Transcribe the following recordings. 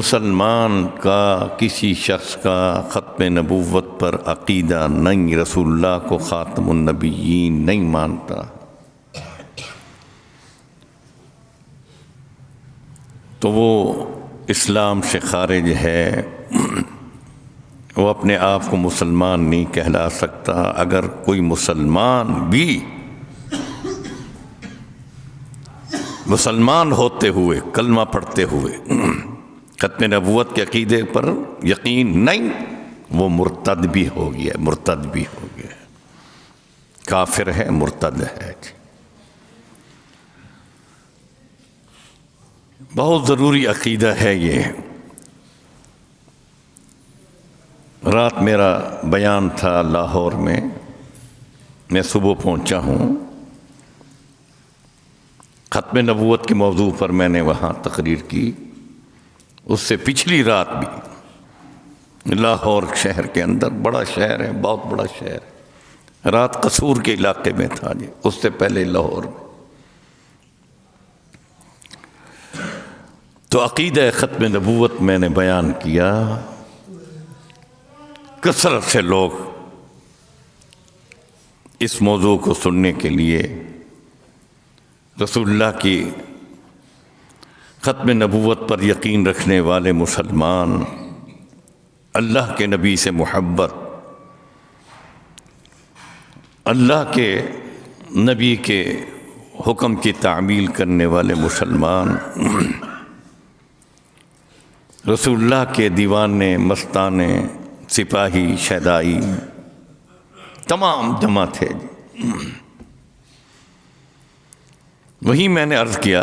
مسلمان کا کسی شخص کا ختم نبوت پر عقیدہ نہیں، رسول اللہ کو خاتم النبیین نہیں مانتا، تو وہ اسلام سے خارج ہے، وہ اپنے آپ کو مسلمان نہیں کہلا سکتا۔ اگر کوئی مسلمان بھی مسلمان ہوتے ہوئے، کلمہ پڑھتے ہوئے ختم نبوت کے عقیدے پر یقین نہیں، وہ مرتد بھی ہو گیا، مرتد بھی ہو گیا، کافر ہے، مرتد ہے۔ بہت ضروری عقیدہ ہے یہ۔ رات میرا بیان تھا لاہور میں صبح پہنچا ہوں، ختم نبوت کے موضوع پر میں نے وہاں تقریر کی۔ اس سے پچھلی رات بھی لاہور شہر کے اندر، بڑا شہر ہے، بہت بڑا شہر ہے، رات قصور کے علاقے میں تھا جی، اس سے پہلے لاہور میں۔ تو عقیدہ ختم نبوت میں نے بیان کیا، کثرت سے لوگ اس موضوع کو سننے کے لیے رسول اللہ کی ختم نبوت پر یقین رکھنے والے مسلمان، اللہ کے نبی سے محبت، اللہ کے نبی کے حکم کی تعمیل کرنے والے مسلمان، رسول اللہ کے دیوانے، مستانے، سپاہی، شہدائی تمام جمع تھے۔ وہی میں نے عرض کیا،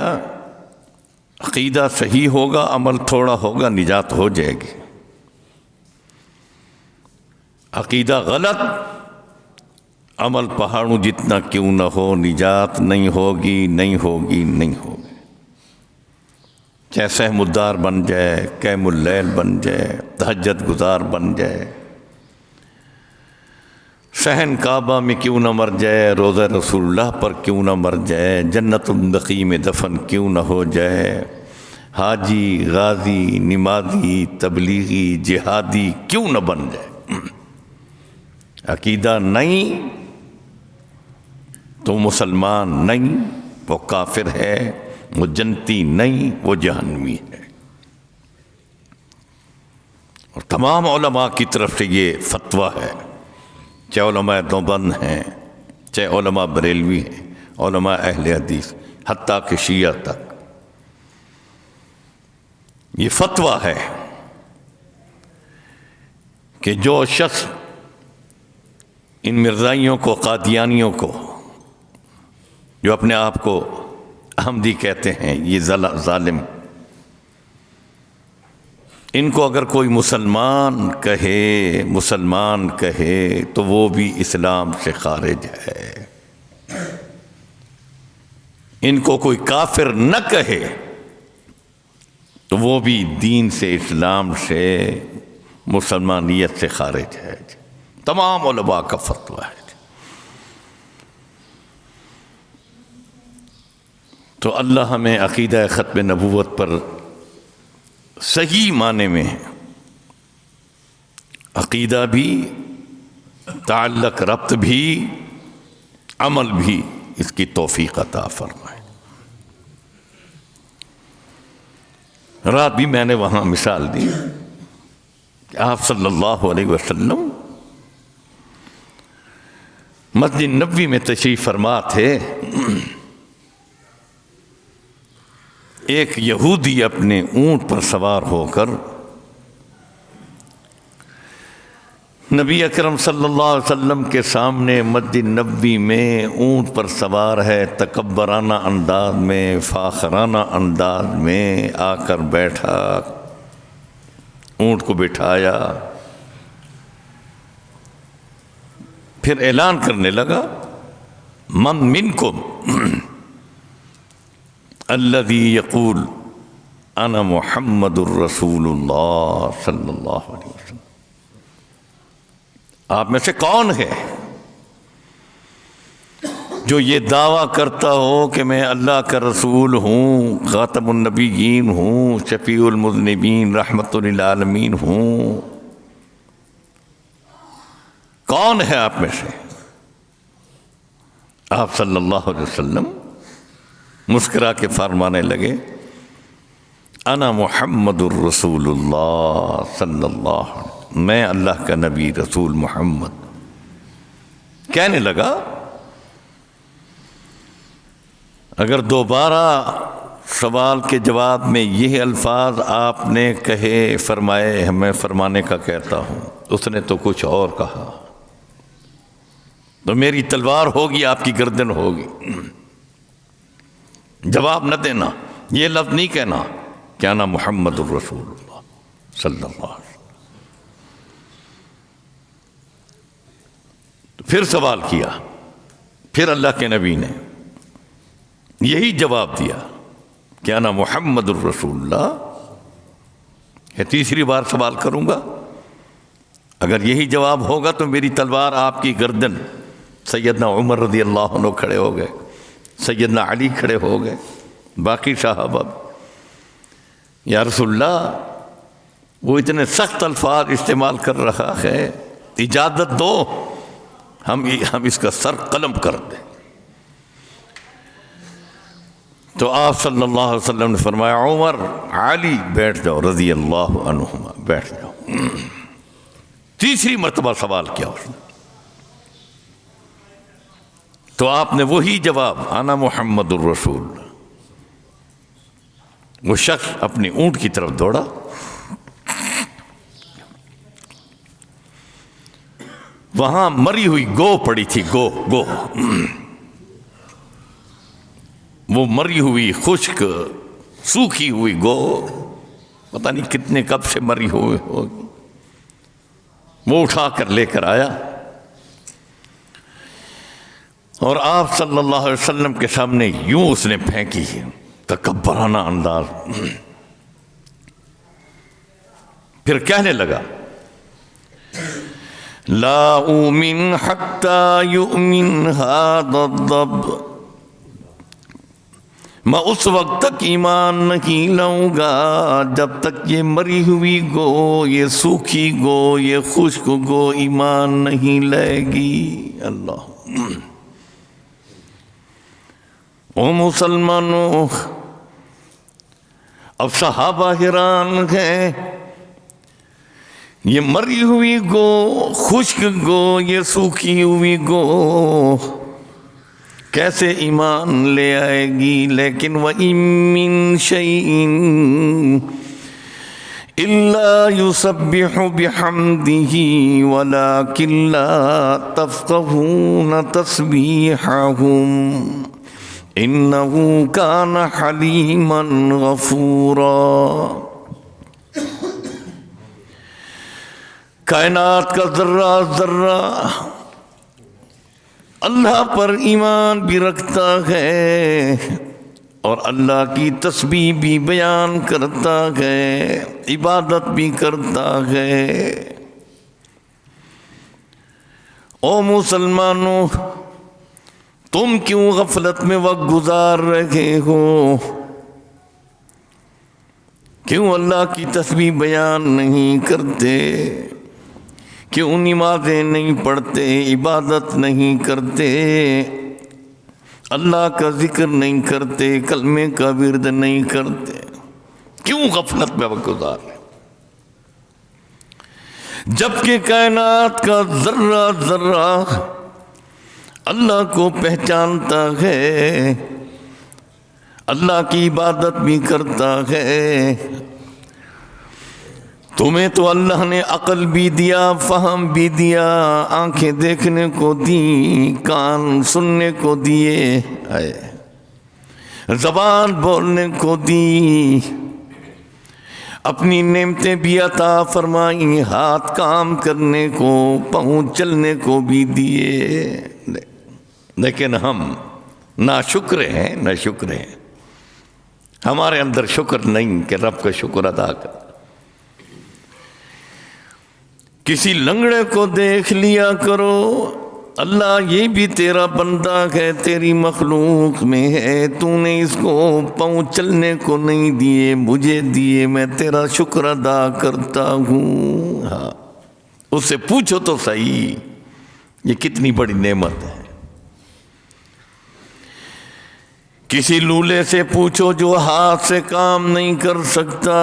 عقیدہ صحیح ہوگا، عمل تھوڑا ہوگا، نجات ہو جائے گی۔ عقیدہ غلط، عمل پہاڑوں جتنا کیوں نہ ہو، نجات نہیں ہوگی، نہیں ہوگی، نہیں ہوگی۔ چاہے سہم الدار بن جائے، قیام اللیل بن جائے، تہجد گزار بن جائے، صحن کعبہ میں کیوں نہ مر جائے، روضہ رسول اللہ پر کیوں نہ مر جائے، جنت البقیع میں دفن کیوں نہ ہو جائے، حاجی، غازی، نمازی، تبلیغی، جہادی کیوں نہ بن جائے، عقیدہ نہیں تو مسلمان نہیں، وہ کافر ہے، وہ جنتی نہیں، وہ جہنمی ہے۔ اور تمام علماء کی طرف سے یہ فتویٰ ہے، چاہے علماء دیوبند ہیں، چاہے علماء بریلوی ہیں، علماء اہل حدیث، حتیٰ کہ شیعہ تک، یہ فتویٰ ہے کہ جو شخص ان مرزائیوں کو، قادیانیوں کو، جو اپنے آپ کو احمدی کہتے ہیں، یہ ظالم، ان کو اگر کوئی مسلمان کہے تو وہ بھی اسلام سے خارج ہے۔ ان کو کوئی کافر نہ کہے تو وہ بھی دین سے، اسلام سے، مسلمانیت سے خارج ہے۔ تمام علماء کا فتویٰ ہے۔ تو اللہ ہمیں عقیدہ ختم نبوت پر صحیح معنی میں عقیدہ بھی، تعلق، ربط بھی، عمل بھی، اس کی توفیق عطا فرمائے۔ رات بھی میں نے وہاں مثال دی کہ آپ صلی اللہ علیہ وسلم مسجد نبوی میں تشریف فرما تھے، ایک یہودی اپنے اونٹ پر سوار ہو کر نبی اکرم صلی اللہ علیہ وسلم کے سامنے مسجد نبوی میں اونٹ پر سوار ہے، تکبرانہ انداز میں، فاخرانہ انداز میں آ کر بیٹھا، اونٹ کو بٹھایا، پھر اعلان کرنے لگا، من منکم الذی یقول انا محمد الرسول اللہ صلی اللہ علیہ وسلم، آپ میں سے کون ہے جو یہ دعویٰ کرتا ہو کہ میں اللہ کا رسول ہوں، خاتم النبیین ہوں، شفیع المذنبین، رحمت للعالمین ہوں، کون ہے آپ میں سے؟ آپ صلی اللہ علیہ وسلم مسکرا کے فرمانے لگے انا محمد الرسول اللہ صلی اللہ علیہ وسلم، میں اللہ کا نبی رسول محمد۔ کہنے لگا اگر دوبارہ سوال کے جواب میں یہ الفاظ آپ نے کہے فرمائے، میں فرمانے کا کہتا ہوں، اس نے تو کچھ اور کہا تو میری تلوار ہوگی، آپ کی گردن ہوگی۔ جواب نہ دینا، یہ لفظ نہیں کہنا کہ انا محمد الرسول اللہ صلی اللہ علیہ وسلم۔ پھر سوال کیا، پھر اللہ کے نبی نے یہی جواب دیا کہ انا محمد الرسول اللہ۔ یہ تیسری بار سوال کروں گا، اگر یہی جواب ہوگا تو میری تلوار آپ کی گردن۔ سیدنا عمر رضی اللہ عنہ کھڑے ہو گئے، سیدنا علی کھڑے ہو گئے، باقی صحابہ۔ یا رسول اللہ، وہ اتنے سخت الفاظ استعمال کر رہا ہے، اجازت دو ہم اس کا سر قلم کر دیں۔ تو آپ صلی اللہ علیہ وسلم نے فرمایا عمر، علی بیٹھ جاؤ رضی اللہ عنہما، بیٹھ جاؤ۔ تیسری مرتبہ سوال کیا اس نے، تو آپ نے وہی جواب انا محمد الرسول۔ وہ شخص اپنی اونٹ کی طرف دوڑا، وہاں مری ہوئی گو پڑی تھی، گو وہ مری ہوئی خشک سوکھی ہوئی گو، پتہ نہیں کتنے کب سے مری ہوئی ہوگی، وہ اٹھا کر لے کر آیا اور آپ صلی اللہ علیہ وسلم کے سامنے یوں اس نے پھینکی، تکبرانہ انداز۔ پھر کہنے لگا لا اؤمن حتی یؤمن ھذا الضب، میں اس وقت تک ایمان نہیں لاؤں گا جب تک یہ مری ہوئی گو، یہ سوکھی گو، یہ خشک گو ایمان نہیں لائے گی۔ اللہ، او مسلمانوں، اب صحابہ حیران ہیں، یہ مری ہوئی گو، خشک گو، یہ سوکھی ہوئی گو کیسے ایمان لے آئے گی؟ لیکن وَإِن مِّن شَيْءٍ إِلَّا يُسَبِّحُ بِحَمْدِهِ وَلَكِن لَّا تَفْقَهُونَ تَسْبِيحَهُمْ إِنَّهُ كَانَ حَلِيمًا غَفُورًا۔ کائنات کا ذرہ ذرہ اللہ پر ایمان بھی رکھتا ہے اور اللہ کی تسبیح بھی بیان کرتا ہے، عبادت بھی کرتا ہے۔ او مسلمانوں، تم کیوں غفلت میں وقت گزار رہے ہو؟ کیوں اللہ کی تسبیح بیان نہیں کرتے؟ کیوں نمازیں نہیں پڑھتے، عبادت نہیں کرتے، اللہ کا ذکر نہیں کرتے، کلمے کا ورد نہیں کرتے؟ کیوں غفلت میں وقت گزار رہے؟ جبکہ کائنات کا ذرہ ذرہ اللہ کو پہچانتا ہے، اللہ کی عبادت بھی کرتا ہے۔ تمہیں تو اللہ نے عقل بھی دیا، فہم بھی دیا، آنکھیں دیکھنے کو دی، کان سننے کو دیے، زبان بولنے کو دی، اپنی نعمتیں بھی عطا فرمائی، ہاتھ کام کرنے کو، پاؤں چلنے کو بھی دیے، لیکن ہم ناشکر ہیں، ناشکر ہیں۔ ہمارے اندر شکر نہیں کہ رب کا شکر ادا کر۔ کسی لنگڑے کو دیکھ لیا کرو، اللہ یہ بھی تیرا بندہ ہے، تیری مخلوق میں ہے، تو نے اس کو پاؤں چلنے کو نہیں دیے، مجھے دیے، میں تیرا شکر ادا کرتا ہوں۔ ہاں، اس سے پوچھو تو صحیح یہ کتنی بڑی نعمت ہے۔ کسی لولے سے پوچھو جو ہاتھ سے کام نہیں کر سکتا،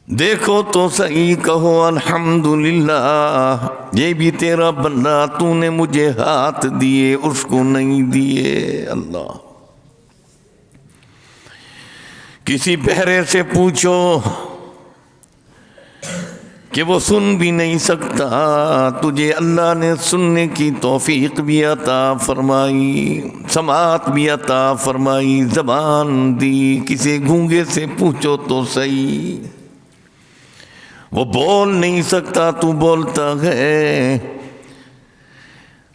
دیکھو تو صحیح، کہو الحمدللہ، یہ بھی تیرا بندہ، تو نے مجھے ہاتھ دیے، اس کو نہیں دیے۔ اللہ، کسی بہرے سے پوچھو کہ وہ سن بھی نہیں سکتا، تجھے اللہ نے سننے کی توفیق بھی عطا فرمائی، سماعت بھی عطا فرمائی، زبان دی۔ کسی گونگے سے پوچھو تو صحیح، وہ بول نہیں سکتا، تو بولتا ہے،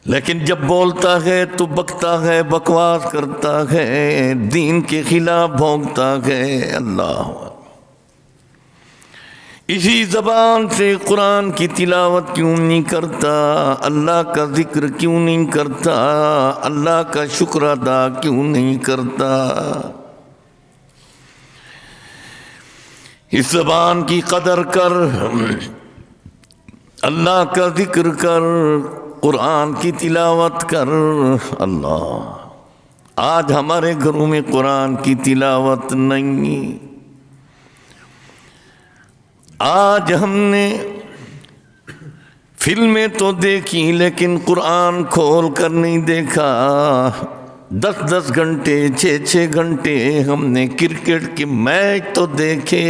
لیکن جب بولتا ہے تو بکتا ہے، بکواس کرتا ہے، دین کے خلاف بھونکتا ہے۔ اللہ، اسی زبان سے قرآن کی تلاوت کیوں نہیں کرتا؟ اللہ کا ذکر کیوں نہیں کرتا؟ اللہ کا شکر ادا کیوں نہیں کرتا؟ اس زبان کی قدر کر، اللہ کا ذکر کر، قرآن کی تلاوت کر۔ اللہ، آج ہمارے گھروں میں قرآن کی تلاوت نہیں۔ آج ہم نے فلمیں تو دیکھی لیکن قرآن کھول کر نہیں دیکھا۔ 10 گھنٹے 6 گھنٹے ہم نے کرکٹ کے میچ تو دیکھے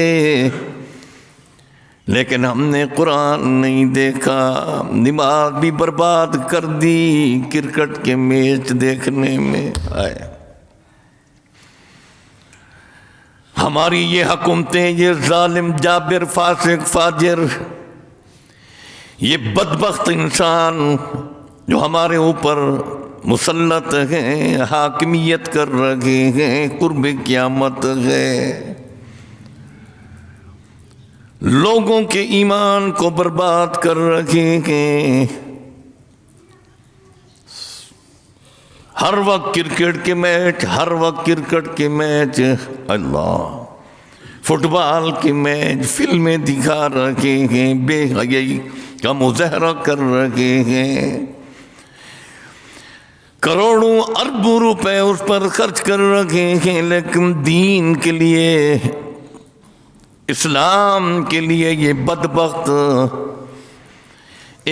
لیکن ہم نے قرآن نہیں دیکھا۔ نماز بھی برباد کر دی کرکٹ کے میچ دیکھنے میں۔ ہماری یہ حکومتیں، یہ ظالم جابر فاسق فاجر، یہ بدبخت انسان جو ہمارے اوپر مسلط ہیں، حاکمیت کر رہے ہیں، قرب قیامت ہے، لوگوں کے ایمان کو برباد کر رہے ہیں۔ ہر وقت کرکٹ کے میچ، ہر وقت کرکٹ کے میچ، اللہ، فٹ بال کے میچ، فلمیں دکھا رہے ہیں، بے حیائی کا مظاہرہ کر رہے ہیں، کروڑوں اربوں روپے اس پر خرچ کر رہے ہیں، لیکن دین کے لیے، اسلام کے لیے یہ بدبخت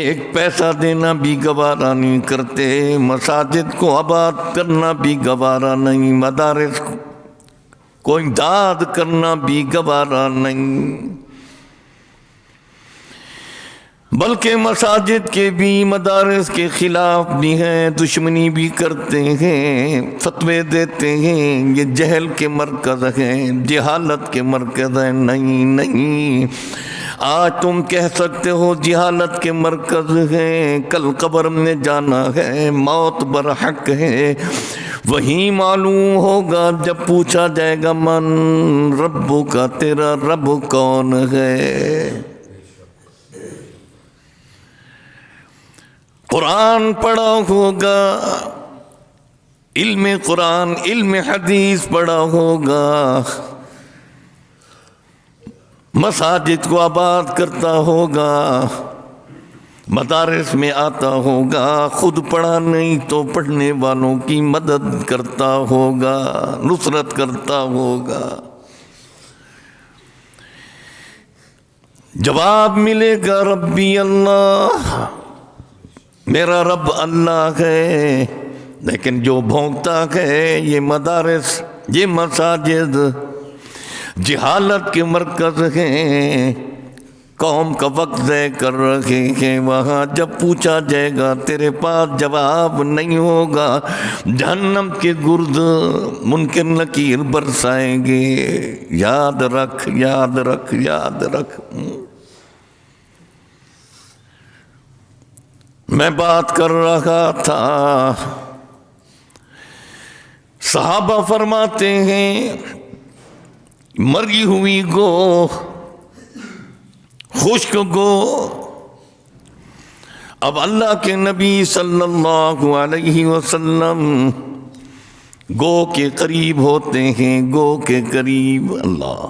ایک پیسہ دینا بھی گوارا نہیں کرتے، مساجد کو آباد کرنا بھی گوارا نہیں، مدارس کو امداد کرنا بھی گوارا نہیں، بلکہ مساجد کے بھی، مدارس کے خلاف بھی ہیں، دشمنی بھی کرتے ہیں، فتوے دیتے ہیں یہ جہل کے مرکز ہیں، جہالت کے مرکز ہیں۔ نہیں، آج تم کہہ سکتے ہو جہالت کے مرکز ہیں، کل قبر میں جانا ہے، موت برحق ہے، وہی معلوم ہوگا جب پوچھا جائے گا من ربو کا، تیرا رب کون ہے۔ قرآن پڑھا ہوگا، علم قرآن، علم حدیث پڑھا ہوگا، مساجد کو آباد کرتا ہوگا، مدارس میں آتا ہوگا، خود پڑھا نہیں تو پڑھنے والوں کی مدد کرتا ہوگا، نصرت کرتا ہوگا، جواب ملے گا ربی اللہ، میرا رب اللہ ہے۔ لیکن جو بھونکتا ہے یہ مدارس، یہ مساجد جہالت کے مرکز ہیں، قوم کا وقت ضائع کر رہے ہیں، وہاں جب پوچھا جائے گا تیرے پاس جواب نہیں ہوگا، جہنم کے گرد منکر نکیر برسائیں گے۔ یاد رکھ، یاد رکھ، یاد رکھ۔ میں بات کر رہا تھا، صحابہ فرماتے ہیں مری ہوئی گو، خشک گو، اب اللہ کے نبی صلی اللہ علیہ وسلم گو کے قریب ہوتے ہیں، گو کے قریب۔ اللہ،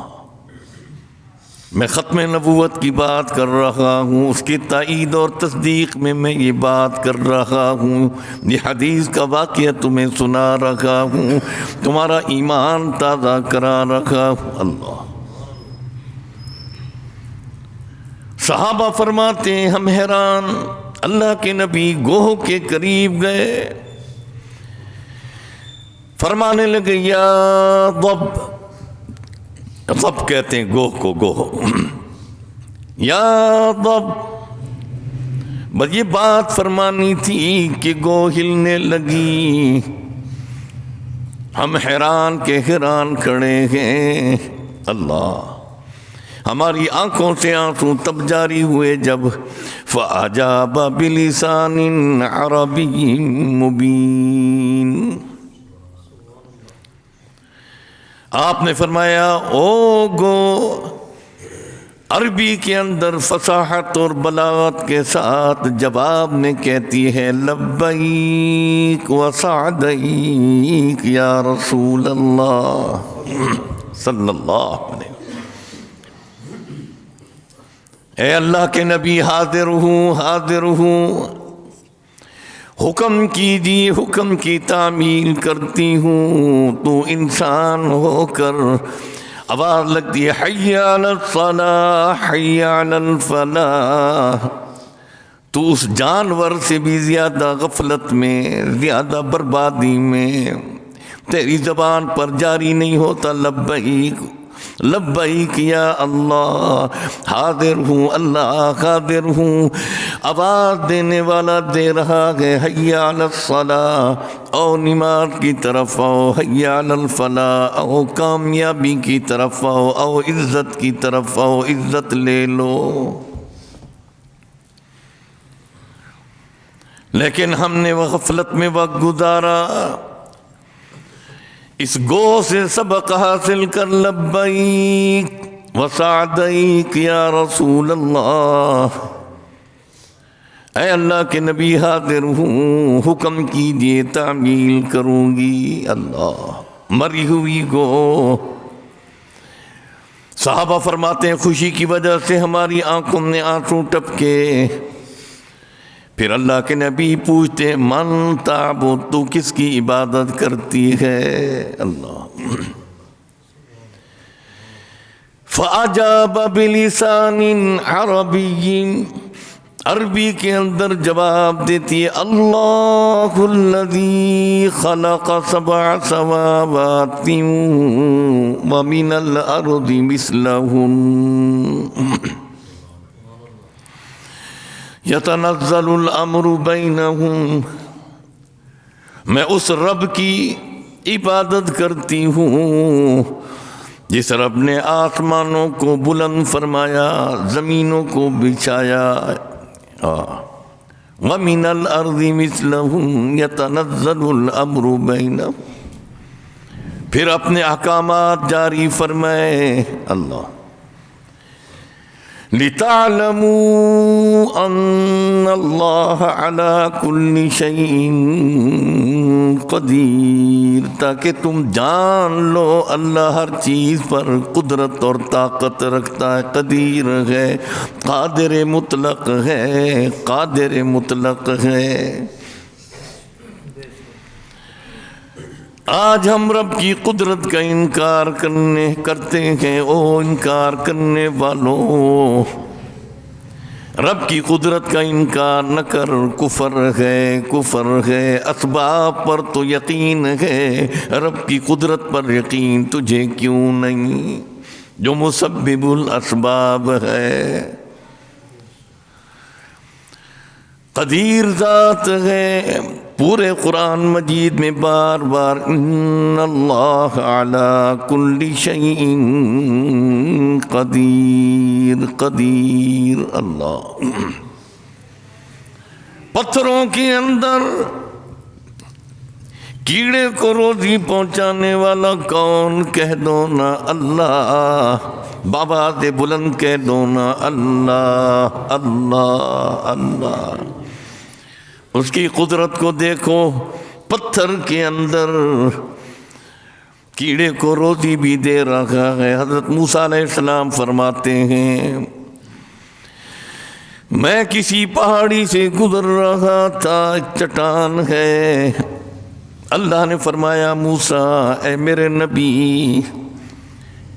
میں ختم نبوت کی بات کر رہا ہوں، اس کی تائید اور تصدیق میں یہ بات کر رہا ہوں، یہ حدیث کا واقعہ تمہیں سنا رہا ہوں، تمہارا ایمان تازہ کرا رہا ہوں۔ اللہ، صحابہ فرماتے ہیں ہم حیران، اللہ کے نبی گوہ کے قریب گئے، فرمانے لگے یا ضب، ضب کہتے ہیں گوہ کو، گوہ، یا ضب، بس یہ بات فرمانی تھی کہ گوہ ہلنے لگی، ہم حیران کے حیران کھڑے ہیں۔ اللہ، ہماری آنکھوں سے آنسو تب جاری ہوئے جب فَأَجَابَ بِلِسَانٍ عَرَبِيٍّ مُبِينٍ، آپ نے فرمایا او گو، عربی کے اندر فصاحت اور بلاغت کے ساتھ جواب میں کہتی ہے لبیک و سعدیک یا رسول اللہ صلی اللہ علیہ وسلم۔ اے اللہ کے نبی، حاضر ہوں، حاضر ہوں، حکم کیجیے، حکم کی تعمیل کرتی ہوں۔ تو انسان ہو کر آواز لگتی ہے حی علی الصلاح، حی علی الفلاح، تو اس جانور سے بھی زیادہ غفلت میں، زیادہ بربادی میں تیری زبان پر جاری نہیں ہوتا لبیک لبیک یا اللہ، حاضر ہوں اللہ، حاضر ہوں۔ آواز دینے والا دے رہا ہے حی علی الصلاح، او نماز کی طرف آؤ، حی علی الفلاح، او کامیابی کی طرف آؤ، او عزت کی طرف آؤ، عزت لے لو۔ لیکن ہم نے وہ غفلت میں وقت گزارا، اس گو سے سبق حاصل کر لبیک وسعدیک یا رسول اللہ، اے اللہ کے نبی حاضر ہوں، حکم کیجیے تعمیل کروں گی۔ اللہ، مری ہوئی گو، صحابہ فرماتے ہیں خوشی کی وجہ سے ہماری آنکھوں میں آنسو ٹپکے۔ پھر اللہ کے نبی پوچھتے ہیں من تعبد، تو کس کی عبادت کرتی ہے؟ اللہ، فَأَجَابَ بِلِسَانٍ عَرَبِيٍّ، عربی کے اندر جواب دیتی ہے اللہ الذی خلق سبع سماوات ومن الارض مثلہن یتنزل الامر بینہم، میں اس رب کی عبادت کرتی ہوں جس رب نے آسمانوں کو بلند فرمایا، زمینوں کو بچھایا، وَمِنَ الْأَرْضِ مِثْلَهُمْ يَتَنَزَّلُ الْأَمْرُ بَيْنَهُمْ، پھر اپنے احکامات جاری فرمائے۔ اللہ، لِتَعْلَمُوا أَنَّ اللَّهَ عَلَى كُلِّ شَيْءٍ قَدِيرٌ، تاکہ تم جان لو اللہ ہر چیز پر قدرت اور طاقت رکھتا ہے، قدیر ہے، قادر مطلق ہے، قادر مطلق ہے۔ آج ہم رب کی قدرت کا انکار کرتے ہیں، او انکار کرنے والوں، رب کی قدرت کا انکار نہ کر، کفر ہے، کفر ہے۔ اسباب پر تو یقین ہے، رب کی قدرت پر یقین تجھے کیوں نہیں، جو مسبب الاسباب ہے، قدیر ذات ہے۔ پورے قرآن مجید میں بار بار ان اللہ علی کل شیء قدیر، قدیر۔ اللہ، پتھروں کے اندر کیڑے کو روزی پہنچانے والا کون؟ کہہ دو نا اللہ، بابا دے بلند کہہ دو نا اللہ، اللہ، اللہ۔ اس کی قدرت کو دیکھو، پتھر کے اندر کیڑے کو روزی بھی دے رہا ہے۔ حضرت موسیٰ علیہ السلام فرماتے ہیں میں کسی پہاڑی سے گزر رہا تھا، چٹان ہے، اللہ نے فرمایا موسیٰ اے میرے نبی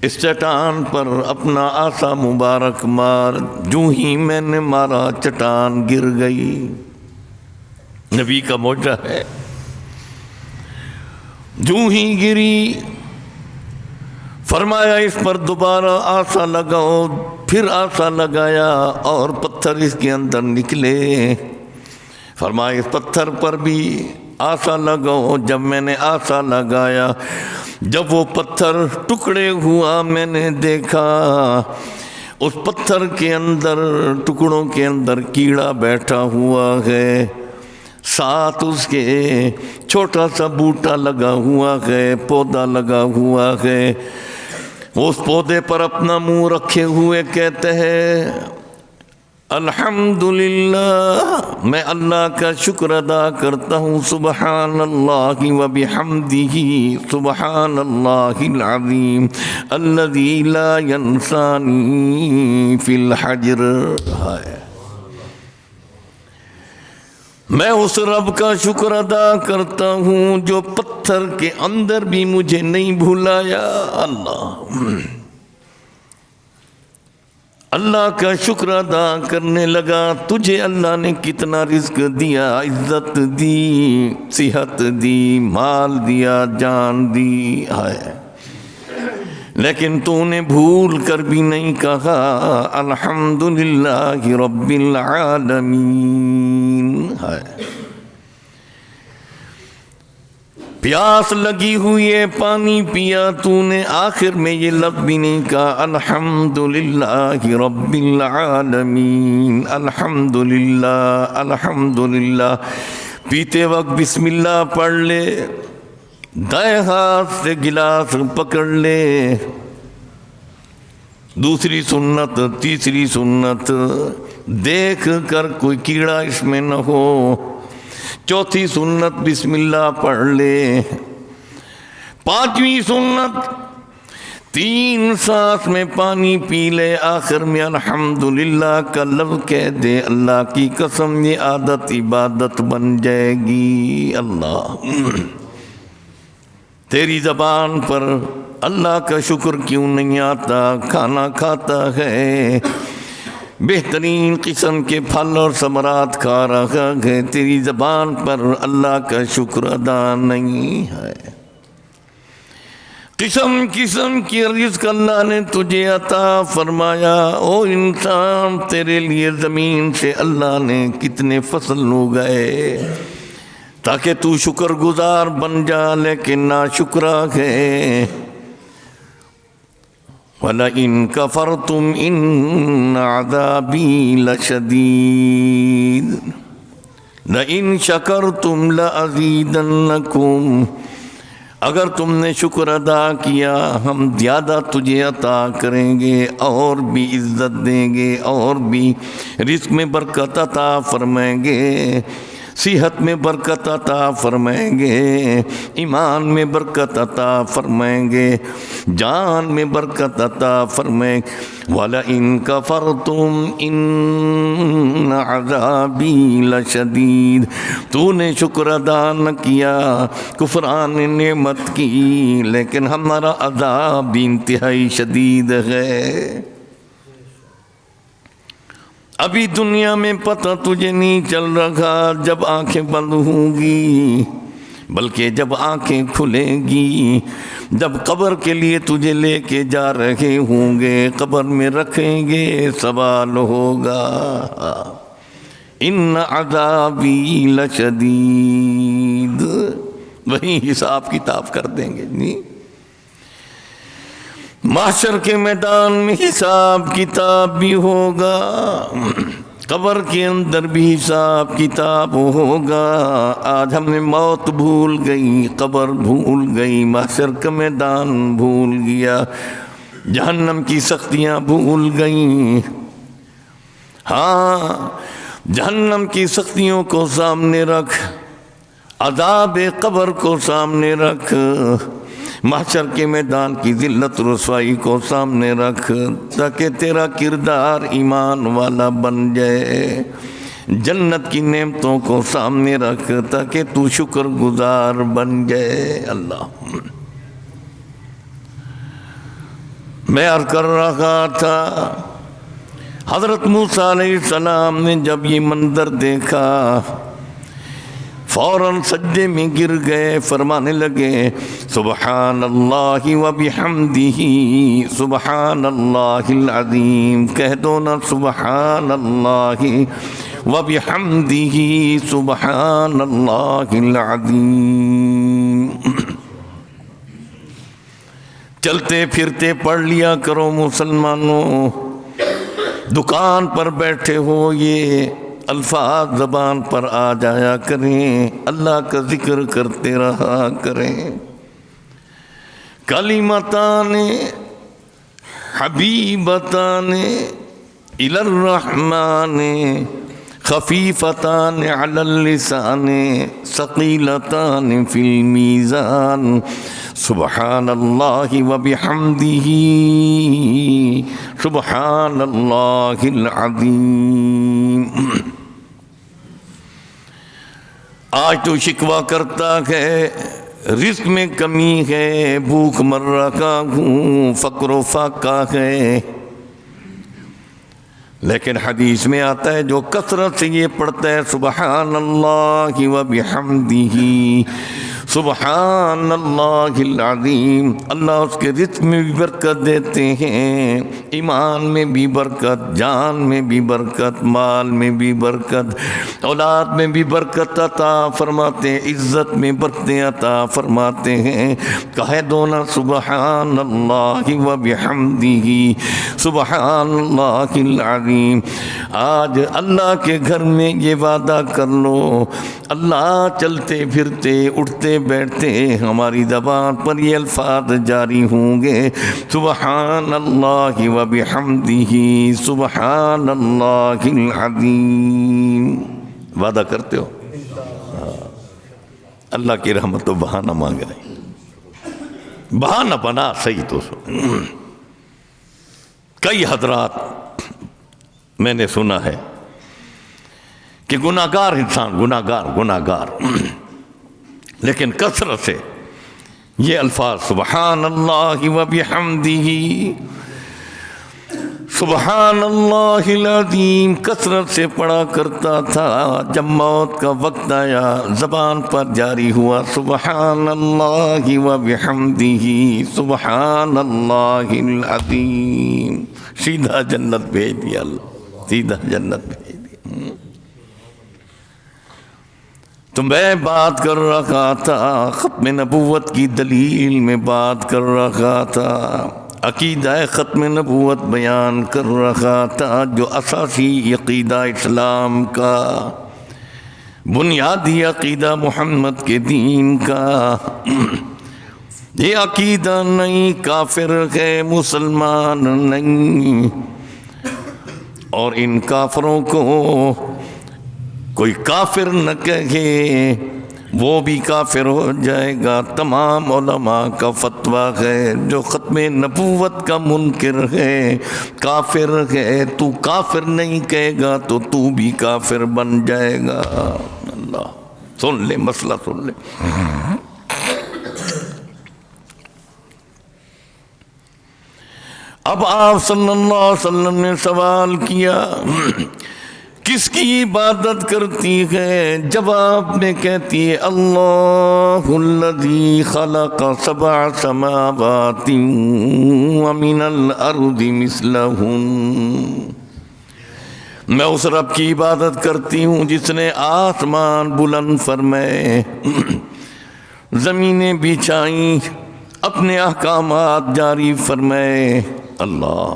اس چٹان پر اپنا عصا مبارک مار، جو ہی میں نے مارا چٹان گر گئی۔ نبی کا معجزہ ہے، جو ہی گری فرمایا اس پر دوبارہ عصا لگاؤ، پھر عصا لگایا اور پتھر اس کے اندر نکلے، فرمایا اس پتھر پر بھی عصا لگاؤ۔ جب میں نے عصا لگایا، جب وہ پتھر ٹکڑے ہوا، میں نے دیکھا اس پتھر کے اندر، ٹکڑوں کے اندر کیڑا بیٹھا ہوا ہے، ساتھ اس کے چھوٹا سا بوٹا لگا ہوا ہے، پودا لگا ہوا ہے۔ اس پودے پر اپنا منہ رکھے ہوئے کہتے ہیں الحمدللہ، میں اللہ کا شکر ادا کرتا ہوں، سبحان اللہ و بحمدہ، سبحان اللہ العظیم الذی لا ینسانی فی الحجر۔ میں اس رب کا شکر ادا کرتا ہوں جو پتھر کے اندر بھی مجھے نہیں بھلایا۔ اللہ کا شکر ادا کرنے لگا، تجھے اللہ نے کتنا رزق دیا، عزت دی، صحت دی، مال دیا، جان دی ہے، لیکن تو نے بھول کر بھی نہیں کہا الحمدللہ رب العالمین ہے۔ پیاس لگی ہوئی ہے، پانی پیا تو نے، آخر میں یہ لفظ بھی نہیں کہا الحمدللہ رب العالمین، الحمدللہ الحمدللہ۔ پیتے وقت بسم اللہ پڑھ لے، دائیں ہاتھ سے گلاس پکڑ لے، دوسری سنت، تیسری سنت دیکھ کر کوئی کیڑا اس میں نہ ہو، چوتھی سنت بسم اللہ پڑھ لے، پانچویں سنت 3 سانس میں پانی پی لے، آخر میں الحمدللہ کا لفظ کہہ دے، اللہ کی قسم یہ عادت عبادت بن جائے گی۔ اللہ تیری زبان پر اللہ کا شکر کیوں نہیں آتا؟ کھانا کھاتا ہے، بہترین قسم کے پھل اور ثمرات کھا رہا ہے، تیری زبان پر اللہ کا شکر ادا نہیں ہے۔ قسم قسم کی رزق اللہ نے تجھے عطا فرمایا، او انسان تیرے لیے زمین سے اللہ نے کتنے فصل اگائے تاکہ تو شکر گزار بن جا، لیکن ناشکرا ہے۔ وَلَئِن كَفَرْتُمْ إِنَّ عَذَابِي لَشَدِيدٌ لَئِن شَكَرْتُمْ لَأَزِيدَنَّكُمْ، اگر تم نے شکر ادا کیا ہم زیادہ تجھے عطا کریں گے، اور بھی عزت دیں گے، اور بھی رزق میں برکت عطا فرمائیں گے، صحت میں برکت عطا فرمائیں گے، ایمان میں برکت عطا فرمائیں گے، جان میں برکت عطا فرمائیں گے۔ وَلَئِن كَفَرْتُمْ إِنَّ عَذَابِي لَشَدِيدٌ، تو نے شکر ادا نہ کیا، کفران نعمت کی، لیکن ہمارا عذاب بھی انتہائی شدید ہے۔ ابھی دنیا میں پتہ تجھے نہیں چل رہا جب آنکھیں بند ہوں گی، بلکہ جب آنکھیں کھلیں گی، جب قبر کے لیے تجھے لے کے جا رہے ہوں گے، قبر میں رکھیں گے، سوال ہوگا ان عذابی لشدید، وہی حساب کتاب کر دیں گے۔ نہیں، محشر کے میدان میں حساب کتاب بھی ہوگا، قبر کے اندر بھی حساب کتاب ہوگا۔ آج ہم نے موت بھول گئی، قبر بھول گئی، محشر کا میدان بھول گیا، جہنم کی سختیاں بھول گئیں۔ ہاں، جہنم کی سختیوں کو سامنے رکھ، عذاب قبر کو سامنے رکھ، محشر کے میدان کی ذلت رسوائی کو سامنے رکھ، تاکہ تیرا کردار ایمان والا بن جائے۔ جنت کی نعمتوں کو سامنے رکھ تاکہ تو شکر گزار بن جائے۔ اللہ، میں عرض کر رہا تھا، حضرت موسیٰ علیہ السلام نے جب یہ منظر دیکھا فوراً سجدے میں گر گئے، فرمانے لگے سبحان اللہ و بحمدہ سبحان اللہ العظیم، کہہ دو نا سبحان اللہ و بحمدہ سبحان اللہ العظیم۔ چلتے پھرتے پڑھ لیا کرو مسلمانوں، دکان پر بیٹھے ہو یہ الفاظ زبان پر آ جایا کریں، اللہ کا ذکر کرتے رہا کریں۔ کلمتان حبیبتان الی الرحمن خفیفتان علی اللسان ثقیلتان فی المیزان سبحان اللہ و بحمدہ سبحان اللہ العظیم۔ آج تو شکوہ کرتا ہے رزق میں کمی ہے، بھوک مر رہا ہوں، فقر و فاقہ ہے، لیکن حدیث میں آتا ہے جو کثرت سے یہ پڑھتا ہے سبحان اللہ و بحمدہ سبحان اللہ العظیم، اللہ اس کے رزق میں بھی برکت دیتے ہیں، ایمان میں بھی برکت، جان میں بھی برکت، مال میں بھی برکت، اولاد میں بھی برکت عطا فرماتے ہیں، عزت میں برکتیں عطا فرماتے ہیں۔ کہہ دو نا سبحان اللہ و بحمدہ سبحان اللہ العظیم۔ آج اللہ کے گھر میں یہ وعدہ کر لو، اللہ چلتے پھرتے اٹھتے بیٹھتے ہماری زبان پر یہ الفاظ جاری ہوں گے سبحان اللہ و بحمدہ سبحان اللہ العظیم۔ وعدہ کرتے ہو؟ اللہ کی رحمت تو بہانہ مانگ رہے، بہانہ بنا صحیح تو سو۔ کئی حضرات میں نے سنا ہے کہ گناہگار انسان، گناہگار لیکن کثرت سے یہ الفاظ سبحان اللہ و بحمدہ سبحان اللہ العظیم کثرت سے پڑھا کرتا تھا۔ جب موت کا وقت آیا زبان پر جاری ہوا سبحان اللہ و بحمدہ سبحان اللہ العظیم، سیدھا جنت بھیج دیا اللہ، سیدھا جنت بھیج دیا۔ تو میں بات کر رہا تھا ختم نبوت کی دلیل میں بات کر رہا تھا، عقیدہ ختم نبوت بیان کر رہا تھا، جو اساسی عقیدہ اسلام کا، بنیادی عقیدہ محمد کے دین کا۔ یہ عقیدہ نہیں کافر ہے مسلمان نہیں، اور ان کافروں کو کوئی کافر نہ کہے، وہ بھی کافر ہو جائے گا۔ تمام علماء کا فتویٰ ہے جو ختم نبوت کا منکر ہے کافر ہے، تو کافر نہیں کہے گا تو تو بھی کافر بن جائے گا۔ اللہ سن لے، مسئلہ سن لے۔ اب آپ صلی اللہ علیہ وسلم نے سوال کیا کس کی عبادت کرتی ہے؟ جواب میں کہتی ہے اللہ الذی خلق سبع سماوات ومن الارض مثلہن، میں اس رب کی عبادت کرتی ہوں جس نے آسمان بلند فرمائے، زمینیں بچھائیں، اپنے احکامات جاری فرمائے۔ اللہ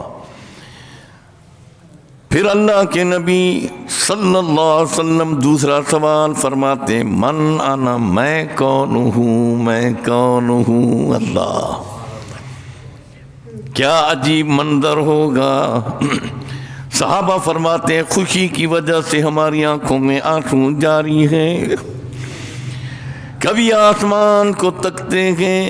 پھر اللہ کے نبی صلی اللہ علیہ وسلم دوسرا سوال فرماتے من انا، میں کون ہوں، میں کون ہوں؟ اللہ کیا عجیب منظر ہوگا، صحابہ فرماتے ہیں خوشی کی وجہ سے ہماری آنکھوں میں آنسو جاری ہیں، کبھی آسمان کو تکتے ہیں،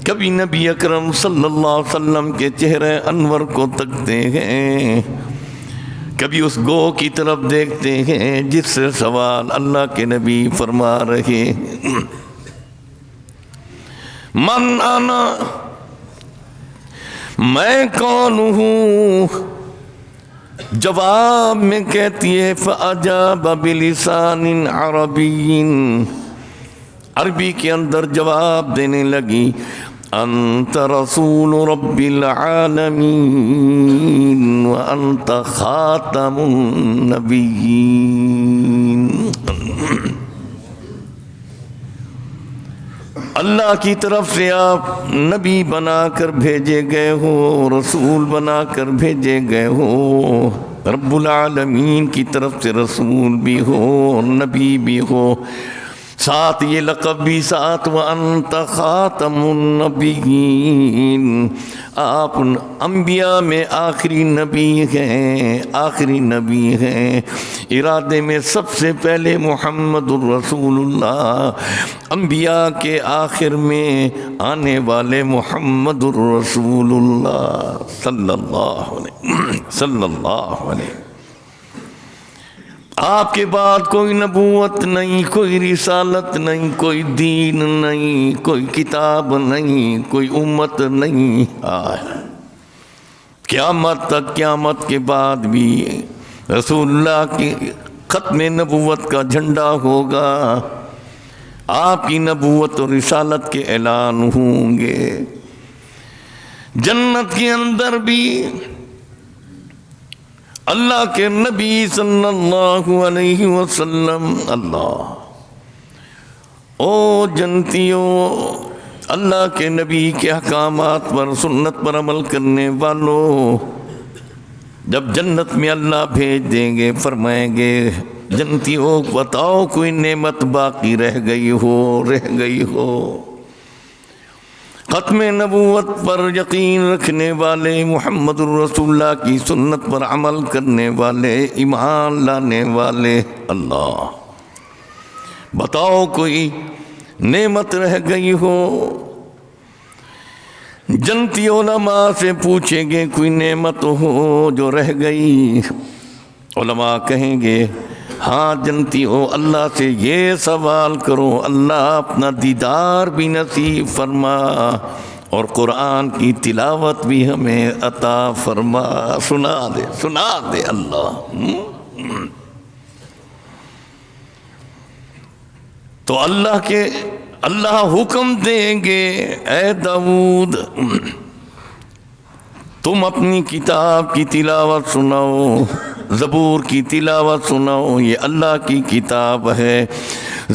کبھی نبی اکرم صلی اللہ علیہ وسلم کے چہرے انور کو تکتے ہیں، کبھی اس گو کی طرف دیکھتے ہیں جس سے سوال اللہ کے نبی فرما رہے ہیں، من انا، میں کون ہوں؟ جواب میں کہتی ہے فَأَجَابَ بِلِسَانٍ عَرَبِيٍّ، عربی کے اندر جواب دینے لگی، انت رسول رب العالمین وانت خاتم النبیین، اللہ کی طرف سے آپ نبی بنا کر بھیجے گئے ہو، رسول بنا کر بھیجے گئے ہو، رب العالمین کی طرف سے رسول بھی ہو، نبی بھی ہو، ساتھ یہ لقب بھی ساتھ، وَأَنْتَ خَاتَمُ النَّبِيِّينَ، آپ انبیاء میں آخری نبی ہیں، آخری نبی ہیں، ارادے میں سب سے پہلے محمد الرسول اللہ، انبیاء کے آخر میں آنے والے محمد الرسول اللہ صلی اللہ علیہ۔ آپ کے بعد کوئی نبوت نہیں، کوئی رسالت نہیں، کوئی دین نہیں، کوئی کتاب نہیں، کوئی امت نہیں، قیامت تک، قیامت کے بعد بھی رسول اللہ کی ختم نبوت کا جھنڈا ہوگا، آپ کی نبوت اور رسالت کے اعلان ہوں گے، جنت کے اندر بھی اللہ کے نبی صلی اللہ علیہ وسلم، اللہ او جنتیوں، اللہ کے نبی کے احکامات پر، سنت پر عمل کرنے والوں، جب جنت میں اللہ بھیج دیں گے فرمائیں گے جنتیوں بتاؤ کوئی نعمت باقی رہ گئی ہو، ختم نبوت پر یقین رکھنے والے، محمد الرسول اللہ کی سنت پر عمل کرنے والے، ایمان لانے والے، اللہ بتاؤ کوئی نعمت رہ گئی ہو۔ جنتی علماء سے پوچھیں گے کوئی نعمت ہو جو رہ گئی، علماء کہیں گے ہاں جنتی ہو، اللہ سے یہ سوال کرو اللہ اپنا دیدار بھی نصیب فرما اور قرآن کی تلاوت بھی ہمیں عطا فرما، سنا دے اللہ۔ تو اللہ حکم دیں گے اے داؤد تم اپنی کتاب کی تلاوت سناؤ، زبور کی تلاوت سناؤ، یہ اللہ کی کتاب ہے،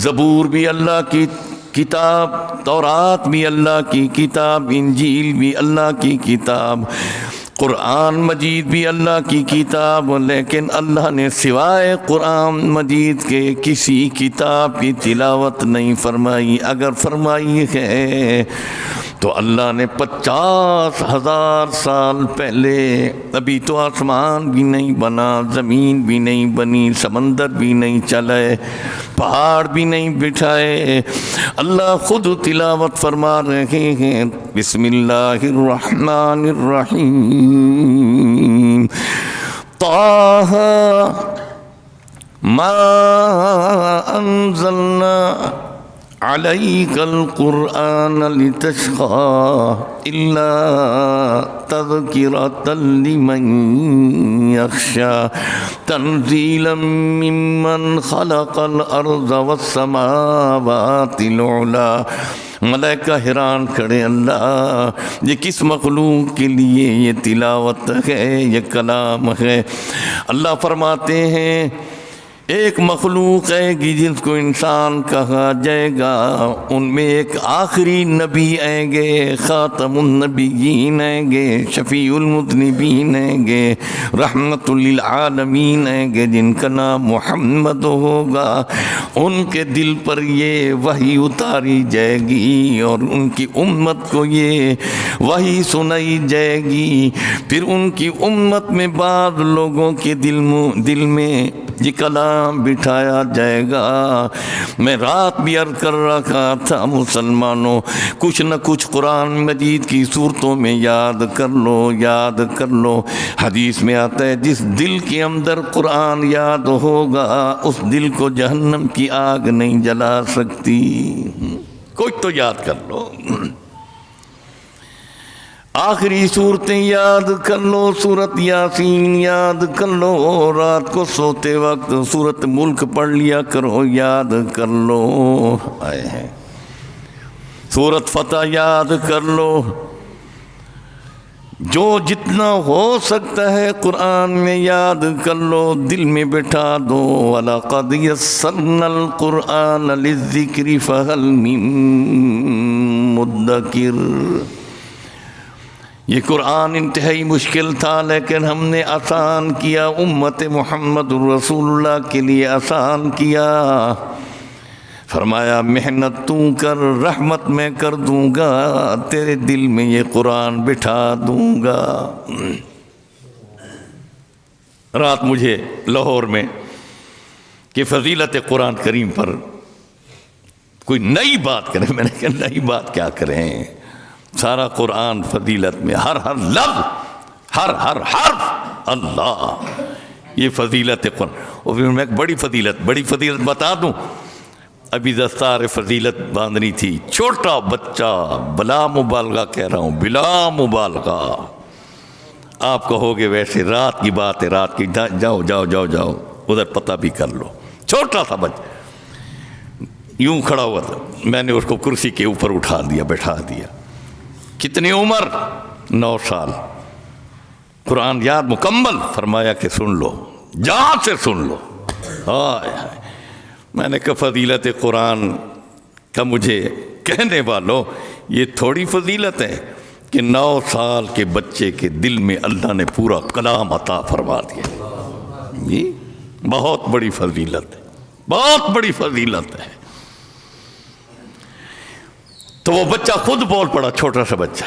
زبور بھی اللہ کی کتاب، تورات بھی اللہ کی کتاب، انجیل بھی اللہ کی کتاب، قرآن مجید بھی اللہ کی کتاب، لیکن اللہ نے سوائے قرآن مجید کے کسی کتاب کی تلاوت نہیں فرمائی، اگر فرمائی ہے تو اللہ نے 50,000 سال پہلے، ابھی تو آسمان بھی نہیں بنا، زمین بھی نہیں بنی، سمندر بھی نہیں چلے، پہاڑ بھی نہیں بٹھائے، اللہ خود تلاوت فرما رہے ہیں، بسم اللہ الرحمن الرحیم، طٰہَ ما انزلنا علیک القرآن لتشقى الا تذکرۃ لمن یخشى تنزیلا ممن خلق الارض والسماوات العلی۔ ملائکہ حیران کھڑے، اللہ یہ کس مخلوق کے لیے یہ تلاوت ہے، یہ کلام ہے؟ اللہ فرماتے ہیں ایک مخلوق آئے گی جس کو انسان کہا جائے گا، ان میں ایک آخری نبی آئیں گے، خاتم النبیین آئیں گے، شفیع المذنبین آئیں گے، رحمت للعالمین آئیں گے، جن کا نام محمد ہوگا۔ ان کے دل پر یہ وحی اتاری جائے گی اور ان کی امت کو یہ وحی سنائی جائے گی۔ پھر ان کی امت میں بعض لوگوں کے دل میں یہ کلام بٹھایا جائے گا۔ میں رات بھی عرض کر رکھا تھا مسلمانوں، کچھ نہ کچھ قرآن مجید کی صورتوں میں یاد کر لو، یاد کر لو۔ حدیث میں آتا ہے جس دل کے اندر قرآن یاد ہوگا اس دل کو جہنم کی آگ نہیں جلا سکتی۔ کچھ تو یاد کر لو، آخری صورتیں یاد کر لو، سورت یاسین یاد کر لو، رات کو سوتے وقت سورت ملک پڑھ لیا کرو، یاد کر لو، سورت فتح یاد کر لو۔ جو جتنا ہو سکتا ہے قرآن میں یاد کر لو، دل میں بٹھا دو۔ وَلَقَدْ يَسَّرْنَا الْقُرْآنَ لِلذِّكْرِ فَهَلْ مِن مُدَّكِرٍ۔ یہ قرآن انتہائی مشکل تھا لیکن ہم نے آسان کیا، امت محمد رسول اللہ کے لیے آسان کیا۔ فرمایا محنت تو کر، رحمت میں کر دوں گا، تیرے دل میں یہ قرآن بٹھا دوں گا۔ رات مجھے لاہور میں کہ فضیلت قرآن کریم پر کوئی نئی بات کریں، میں نے کہا نئی بات کیا کریں، سارا قرآن فضیلت میں، ہر لفظ، ہر حرف اللہ، یہ فضیلت قرآن۔ اور پھر میں ایک بڑی فضیلت بتا دوں۔ ابھی دستار فضیلت باندھنی تھی، چھوٹا بچہ، بلا مبالغہ کہہ رہا ہوں، بلا مبالغہ، آپ کہو گے ویسے رات کی بات ہے، رات کی، جاؤ ادھر پتہ بھی کر لو، چھوٹا سا بچہ یوں کھڑا ہوا تھا، میں نے اس کو کرسی کے اوپر اٹھا دیا، بٹھا دیا۔ کتنی عمر؟ 9 سال۔ قرآن یاد مکمل، فرمایا کہ سن لو، جہاں سے سن لو۔ ہائے ہائے، میں نے کہا فضیلت قرآن کا مجھے کہنے والوں یہ تھوڑی فضیلت ہے کہ 9 سال کے بچے کے دل میں اللہ نے پورا کلام عطا فرما دیا۔ یہ بہت بڑی فضیلت ہے، بہت بڑی فضیلت ہے۔ تو وہ بچہ خود بول پڑا، چھوٹا سا بچہ،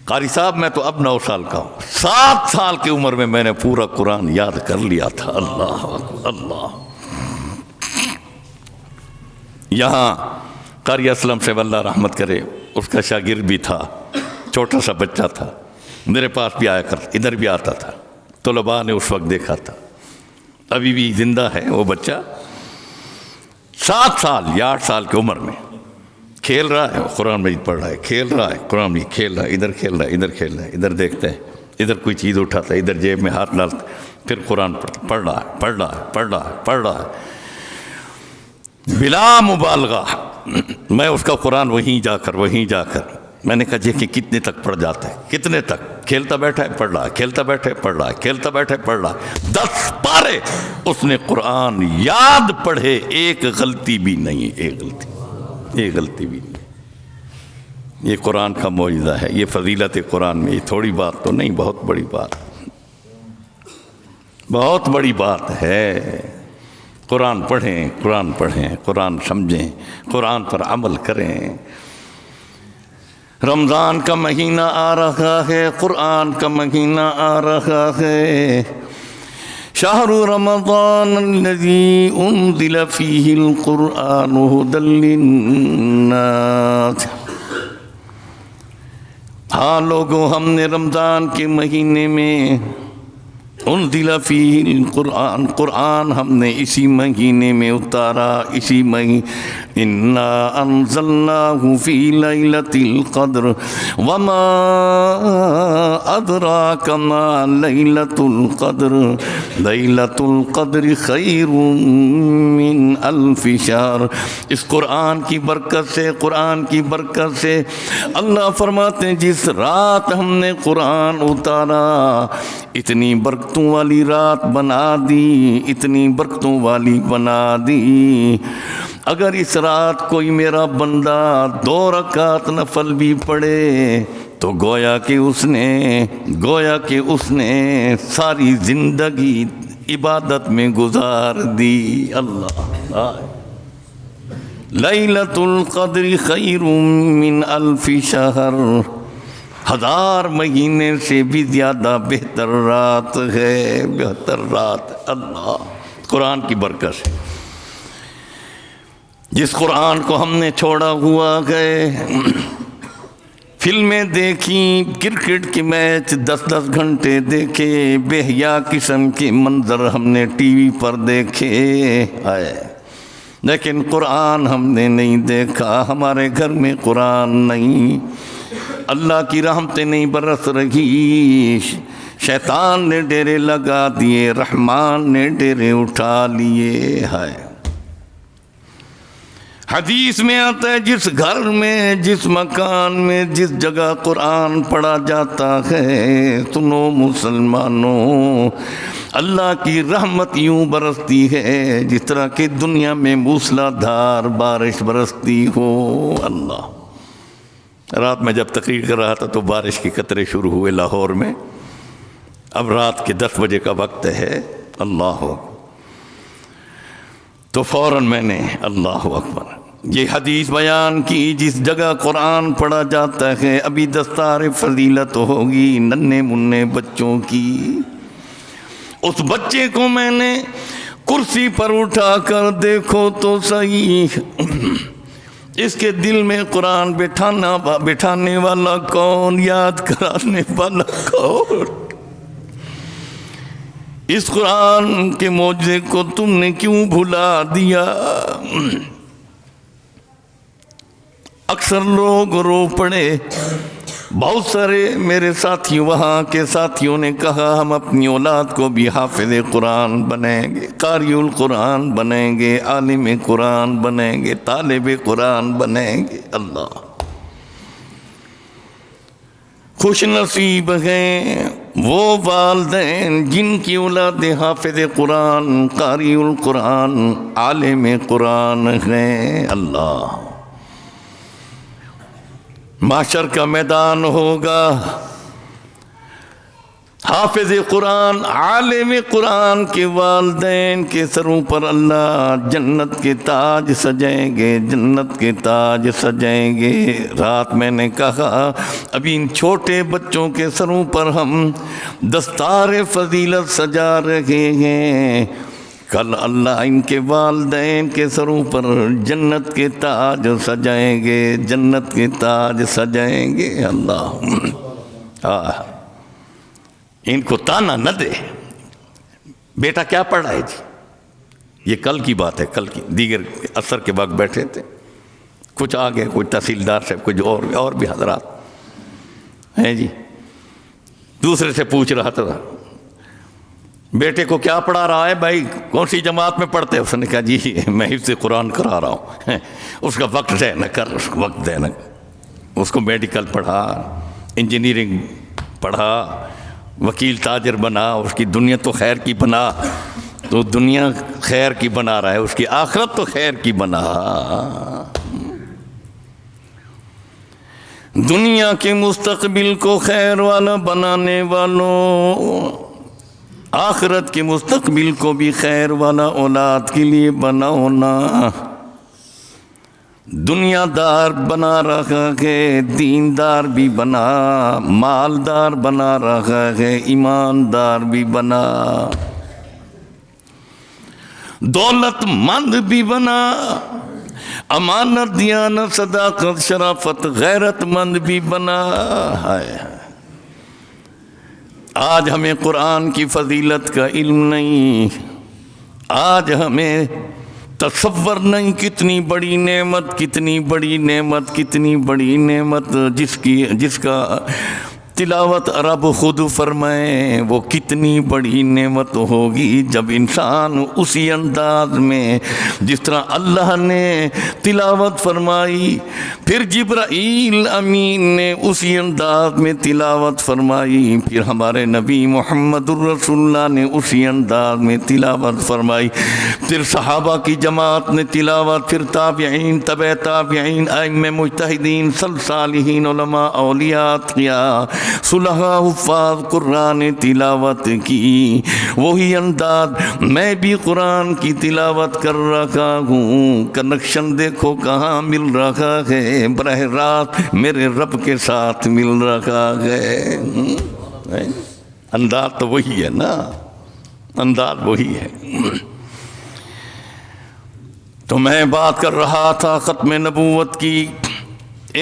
قاری صاحب میں تو اب 9 سال کا ہوں، 7 سال کی عمر میں میں نے پورا قرآن یاد کر لیا تھا۔ اللہ اللہ۔ یہاں قاری اسلم سے اللہ رحمت کرے، اس کا شاگرد بھی تھا، چھوٹا سا بچہ تھا، میرے پاس بھی آیا کر، ادھر بھی آتا تھا، طلباء نے اس وقت دیکھا تھا، ابھی بھی زندہ ہے وہ بچہ، 7 سال یا 8 سال کی عمر میں کھیل رہا ہے، قرآن مجید پڑھ رہا ہے، کھیل رہا ہے، قرآن مجید کھیل رہا ہے، ادھر کھیل رہا ہے، ادھر کھیل رہا ہے، ادھر دیکھتے ہیں، ادھر کوئی چیز اٹھاتا ہے، ادھر جیب میں ہاتھ ڈالتا ہے، پھر قرآن پڑھ رہا ہے بلا مبالغہ۔ میں اس کا قرآن وہیں جا کر میں نے کہا جی کہ کتنے تک پڑھ جاتا ہے، کتنے تک؟ کھیلتا بیٹھا ہے پڑھ رہا ہے، کھیلتا بیٹھے پڑھ رہا ہے، کھیلتا بیٹھے پڑھ رہا ہے، 10 پارے اس نے قرآن یاد پڑھے، ایک غلطی بھی نہیں، ایک غلطی بھی نہیں۔ یہ قرآن کا معجزہ ہے، یہ فضیلت قرآن میں، یہ تھوڑی بات تو نہیں، بہت بڑی بات، بہت بڑی بات ہے۔ قرآن پڑھیں، قرآن سمجھیں، قرآن پر عمل کریں۔ رمضان کا مہینہ آ رہا ہے، قرآن کا مہینہ آ رہا ہے۔ شہر رمضان الذی انزل فیہ القرآن ھدی للناس۔ ہاں لوگوں، ہم نے رمضان کے مہینے میں انزل فیہ القرآن، قرآن ہم نے اسی مہینے میں اتارا، اسی انا انزلناہ فی لیلۃ القدر وما ادراک ما لیلۃ القدر لیلۃ القدر خیر من الف شہر۔ اس قرآن کی برکت سے، قرآن کی برکت سے اللہ فرماتے ہیں جس رات ہم نے قرآن اتارا اتنی برکتوں والی رات بنا دی، اتنی برکتوں والی بنا دی، اگر اس رات کوئی میرا بندہ 2 رکعت نفل بھی پڑھے تو گویا کہ اس نے ساری زندگی عبادت میں گزار دی۔ اللہ، لیلۃ القدر خیر من الف شہر، 1000 مہینے سے بھی زیادہ بہتر رات ہے، بہتر رات۔ اللہ، قرآن کی برکت سے جس قرآن کو ہم نے چھوڑا ہوا گئے، فلمیں دیکھی، کرکٹ کے میچ 10 گھنٹے دیکھے، بے حیا قسم کے منظر ہم نے ٹی وی پر دیکھے، لیکن قرآن ہم نے نہیں دیکھا، ہمارے گھر میں قرآن نہیں، اللہ کی رحمتیں نہیں برس رہی، شیطان نے ڈیرے لگا دیے، رحمان نے ڈیرے اٹھا لیے۔ حدیث میں آتا ہے جس گھر میں، جس مکان میں، جس جگہ قرآن پڑھا جاتا ہے، سنو مسلمانوں، اللہ کی رحمت یوں برستی ہے جس طرح کہ دنیا میں موسلا دھار بارش برستی ہو۔ اللہ، رات میں جب تقریر کر رہا تھا تو بارش کے قطرے شروع ہوئے لاہور میں، اب رات کے 10 بجے کا وقت ہے، اللہ تو فوراً میں نے اللہ اکبر یہ حدیث بیان کی، جس جگہ قرآن پڑھا جاتا ہے ابھی دستار فضیلت ہوگی ننھے منھے بچوں کی، اس بچے کو میں نے کرسی پر اٹھا کر دیکھو تو صحیح، اس کے دل میں قرآن بٹھانے والا کون، یاد کرانے والا کون؟ اس قرآن کے معجزے کو تم نے کیوں بھلا دیا؟ اکثر لوگ رو پڑے، بہت سارے میرے ساتھی وہاں کے ساتھیوں نے کہا ہم اپنی اولاد کو بھی حافظ قرآن بنائیں گے، قاری القرآن بنائیں گے، عالم قرآن بنائیں گے، طالب قرآن بنائیں گے۔ اللہ، خوش نصیب ہیں وہ والدین جن کی اولاد حافظ قرآن، قاری القرآن، عالم قرآن ہیں۔ اللہ، محشر کا میدان ہوگا، حافظ قرآن، عالم قرآن کے والدین کے سروں پر اللہ جنت کے تاج سجائیں گے، جنت کے تاج سجائیں گے۔ رات میں نے کہا ابھی ان چھوٹے بچوں کے سروں پر ہم دستار فضیلت سجا رہے ہیں، کل اللہ ان کے والدین کے سروں پر جنت کے تاج سجائیں گے، جنت کے تاج سجائیں گے۔ اللہ، ان کو تانا نہ دے، بیٹا کیا پڑھ رہا ہے جی، یہ کل کی بات ہے، کل کی، دیگر عصر کے وقت بیٹھے تھے، کچھ آگے، کوئی تحصیلدار صاحب، کچھ اور بھی حضرات ہیں جی، دوسرے سے پوچھ رہا تھا بیٹے کو کیا پڑھا رہا ہے بھائی، کون سی جماعت میں پڑھتے ہیں؟ اس نے کہا جی میں حفظ قرآن کرا رہا ہوں۔ اس کا وقت ضائع نہ کر، اس کو وقت ضائع نہ کر، اس کو میڈیکل پڑھا، انجینئرنگ پڑھا، وکیل تاجر بنا، اس کی دنیا تو خیر کی بنا، تو دنیا خیر کی بنا رہا ہے، اس کی آخرت تو خیر کی بنا۔ دنیا کے مستقبل کو خیر والا بنانے والوں، آخرت کے مستقبل کو بھی خیر والا اولاد کے لیے بناؤ نا۔ دنیا دار بنا رہا ہے، دیندار بھی بنا، مالدار بنا رہا ہے، ایماندار بھی بنا، دولت مند بھی بنا، امانت دیانت صداقت شرافت غیرت مند بھی بنا۔ آج ہمیں قرآن کی فضیلت کا علم نہیں، آج ہمیں تصور نہیں کتنی بڑی نعمت، کتنی بڑی نعمت، کتنی بڑی نعمت جس کا تلاوت رب خود فرمائے وہ کتنی بڑی نعمت ہوگی جب انسان اسی انداز میں جس طرح اللہ نے تلاوت فرمائی، پھر جبرائیل امین نے اسی انداز میں تلاوت فرمائی، پھر ہمارے نبی محمد الرسول اللہ نے اسی انداز میں تلاوت فرمائی، پھر صحابہ کی جماعت نے تلاوت، پھر تابعین، تبع تابعین، ائمہ مجتہدین، صالحین، علماء، اولیاء، اتقیاء، صلحاء، حفاظ قرآن تلاوت کی، وہی انداز میں بھی قرآن کی تلاوت کر رہا ہوں۔ کنیکشن دیکھو کہاں مل رہا ہے، براہ راست میرے رب کے ساتھ مل رہا ہے۔ انداز تو وہی ہے نا، انداز وہی ہے۔ تو میں بات کر رہا تھا ختم نبوت کی،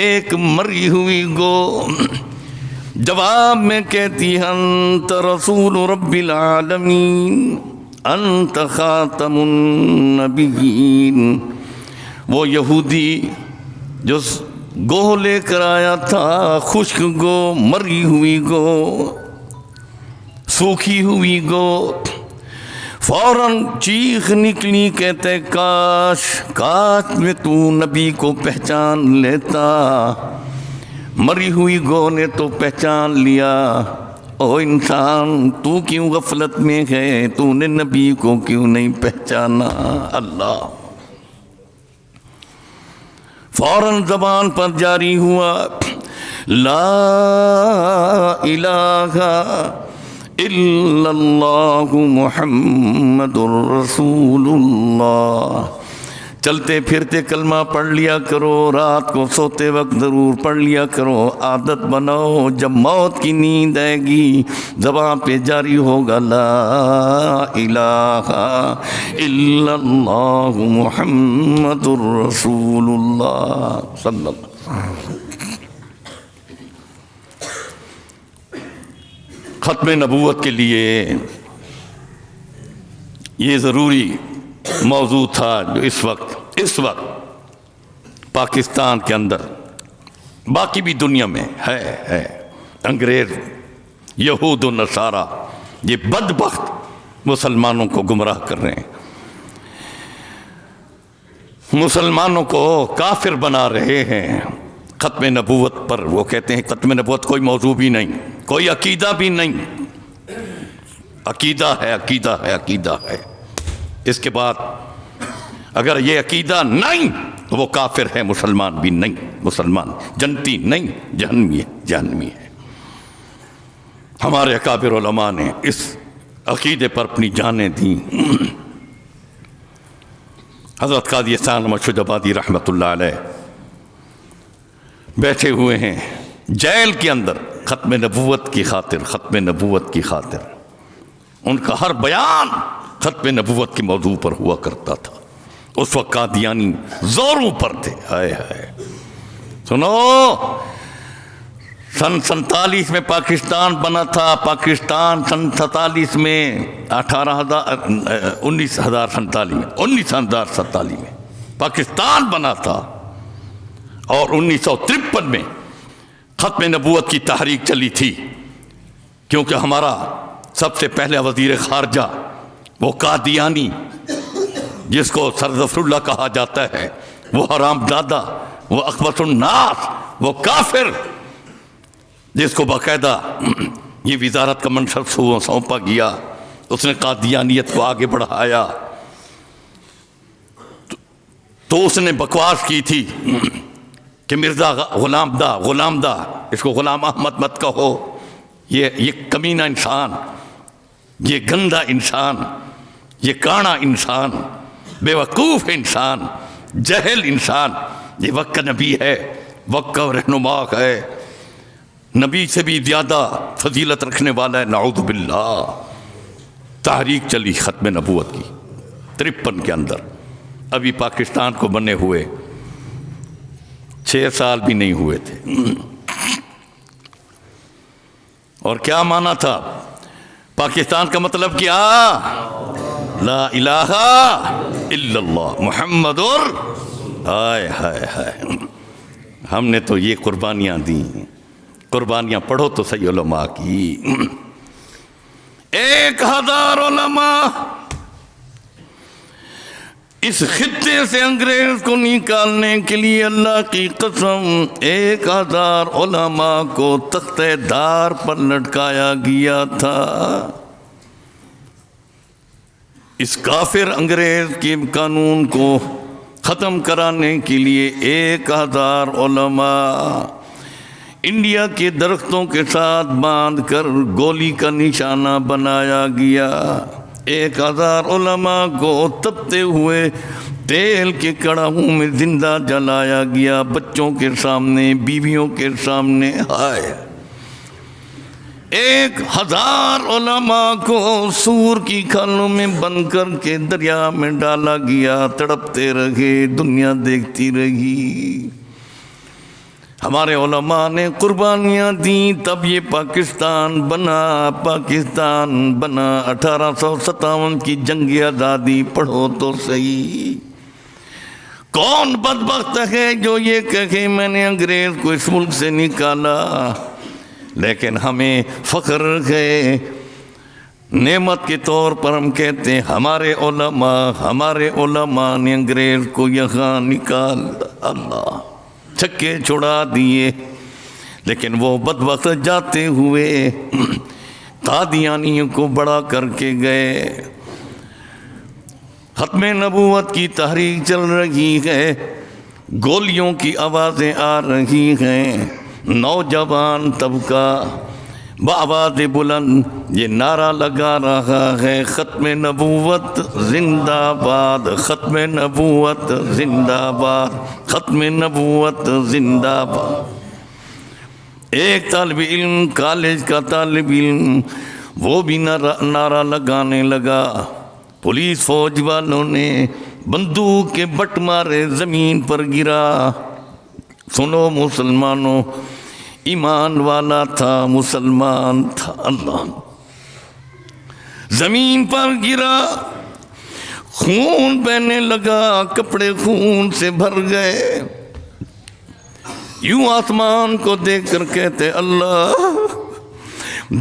ایک مری ہوئی گو جواب میں کہتی ہے انت رسول رب العالمین، انت خاتم النبیین۔ وہ یہودی جو گو لے کر آیا تھا، خشک گو، مری ہوئی گو، سوکھی ہوئی گو، فوراً چیخ نکلی، کہتے کاش کاش میں تو نبی کو پہچان لیتا۔ مری ہوئی گو نے تو پہچان لیا، او انسان تو کیوں غفلت میں ہے، تو نے نبی کو کیوں نہیں پہچانا۔ اللہ فوراً زبان پر جاری ہوا، لا الہ الا اللہ محمد الرسول اللہ۔ چلتے پھرتے کلمہ پڑھ لیا کرو، رات کو سوتے وقت ضرور پڑھ لیا کرو، عادت بناؤ، جب موت کی نیند آئے گی زبان پہ جاری ہوگا لا الہ الا اللہ محمد الرسول اللہ صلی اللہ علیہ وسلم۔ ختم نبوت کے لیے یہ ضروری موضوع تھا جو اس وقت پاکستان کے اندر، باقی بھی دنیا میں ہے۔ انگریز، یہود و نصارہ یہ بدبخت مسلمانوں کو گمراہ کر رہے ہیں، مسلمانوں کو کافر بنا رہے ہیں۔ ختم نبوت پر وہ کہتے ہیں ختم نبوت کوئی موضوع بھی نہیں، کوئی عقیدہ بھی نہیں، عقیدہ ہے، عقیدہ ہے، عقیدہ ہے۔ اس کے بعد اگر یہ عقیدہ نہیں تو وہ کافر ہے، مسلمان بھی نہیں، مسلمان جنتی نہیں، جہنمی ہے۔ ہمارے اکابر علماء نے اس عقیدے پر اپنی جانیں دیں۔ حضرت قاضی احسان احمد شجابادی رحمۃ اللہ علیہ بیٹھے ہوئے ہیں جیل کے اندر ختم نبوت کی خاطر، ختم نبوت کی خاطر۔ ان کا ہر بیان ختم نبوت کی موضوع پر ہوا کرتا تھا۔ اس وقت قادیانی زوروں پر تھے، ہائے ہائے۔ سنو، سن 47 میں پاکستان بنا تھا، پاکستان سن 47 میں 1947 میں پاکستان بنا تھا، اور 1953 میں ختم نبوت کی تحریک چلی تھی، کیونکہ ہمارا سب سے پہلے وزیر خارجہ وہ قادیانی جس کو سر ظفر اللہ کہا جاتا ہے، وہ حرام دادا، وہ اخبث الناس، وہ کافر جس کو باقاعدہ یہ وزارت کا منصب سونپا گیا، اس نے قادیانیت کو آگے بڑھایا، تو اس نے بکواس کی تھی کہ مرزا غلام دا، اس کو غلام احمد مت کہو، یہ کمینہ انسان، یہ گندا انسان، یہ کانا انسان، بے وقوف انسان، جہل انسان، یہ وقت کا نبی ہے، وقت کا رہنما ہے، نبی سے بھی زیادہ فضیلت رکھنے والا ہے، نعوذ باللہ۔ تحریک چلی ختم نبوت کی 53 کے اندر، ابھی پاکستان کو بنے ہوئے 6 سال بھی نہیں ہوئے تھے، اور کیا مانا تھا پاکستان کا مطلب کیا؟ لا الہ الا اللہ محمد ہائے ہائے ہائے. ہم نے تو یہ قربانیاں دی. قربانیاں پڑھو تو صحیح علماء کی. 1000 علماء اس خطے سے انگریز کو نکالنے کے لیے اللہ کی قسم 1000 علماء کو تختہ دار پر لٹکایا گیا تھا. اس کافر انگریز کے قانون کو ختم کرانے کے لیے 1000 علماء انڈیا کے درختوں کے ساتھ باندھ کر گولی کا نشانہ بنایا گیا. 1000 علماء کو تپتے ہوئے تیل کے کڑاہوں میں زندہ جلایا گیا، بچوں کے سامنے، بیویوں کے سامنے. ہائے 1000 علماء کو سور کی کھالوں میں بند کر کے دریا میں ڈالا گیا. تڑپتے رہے، دنیا دیکھتی رہی. ہمارے علماء نے قربانیاں دیں، تب یہ پاکستان بنا. 1857 کی جنگ آزادی پڑھو تو صحیح. کون بدبخت ہے جو یہ کہے میں نے انگریز کو اس ملک سے نکالا. لیکن ہمیں فخر ہے، نعمت کے طور پر ہم کہتے ہیں ہمارے علماء نے انگریز کو یہاں نکال اللہ چھکے چھڑا دیے. لیکن وہ بدبخت جاتے ہوئے قادیانیوں کو بڑا کر کے گئے. ختم نبوت کی تحریک چل رہی ہے، گولیوں کی آوازیں آ رہی ہیں. نوجوان طبقہ بآواز بلند یہ نعرہ لگا رہا ہے، ختم نبوت زندہ باد، ختم نبوت زندہ باد، ختم نبوت زندہ باد. ایک طالب علم، کالج کا طالب علم، وہ بھی نعرہ لگانے لگا. پولیس فوج والوں نے بندوق کے بٹ مارے، زمین پر گرا. سنو مسلمانوں، ایمان والا تھا، مسلمان تھا. اللہ زمین پر گرا، خون بہنے لگا، کپڑے خون سے بھر گئے. یوں آسمان کو دیکھ کر کہتے اللہ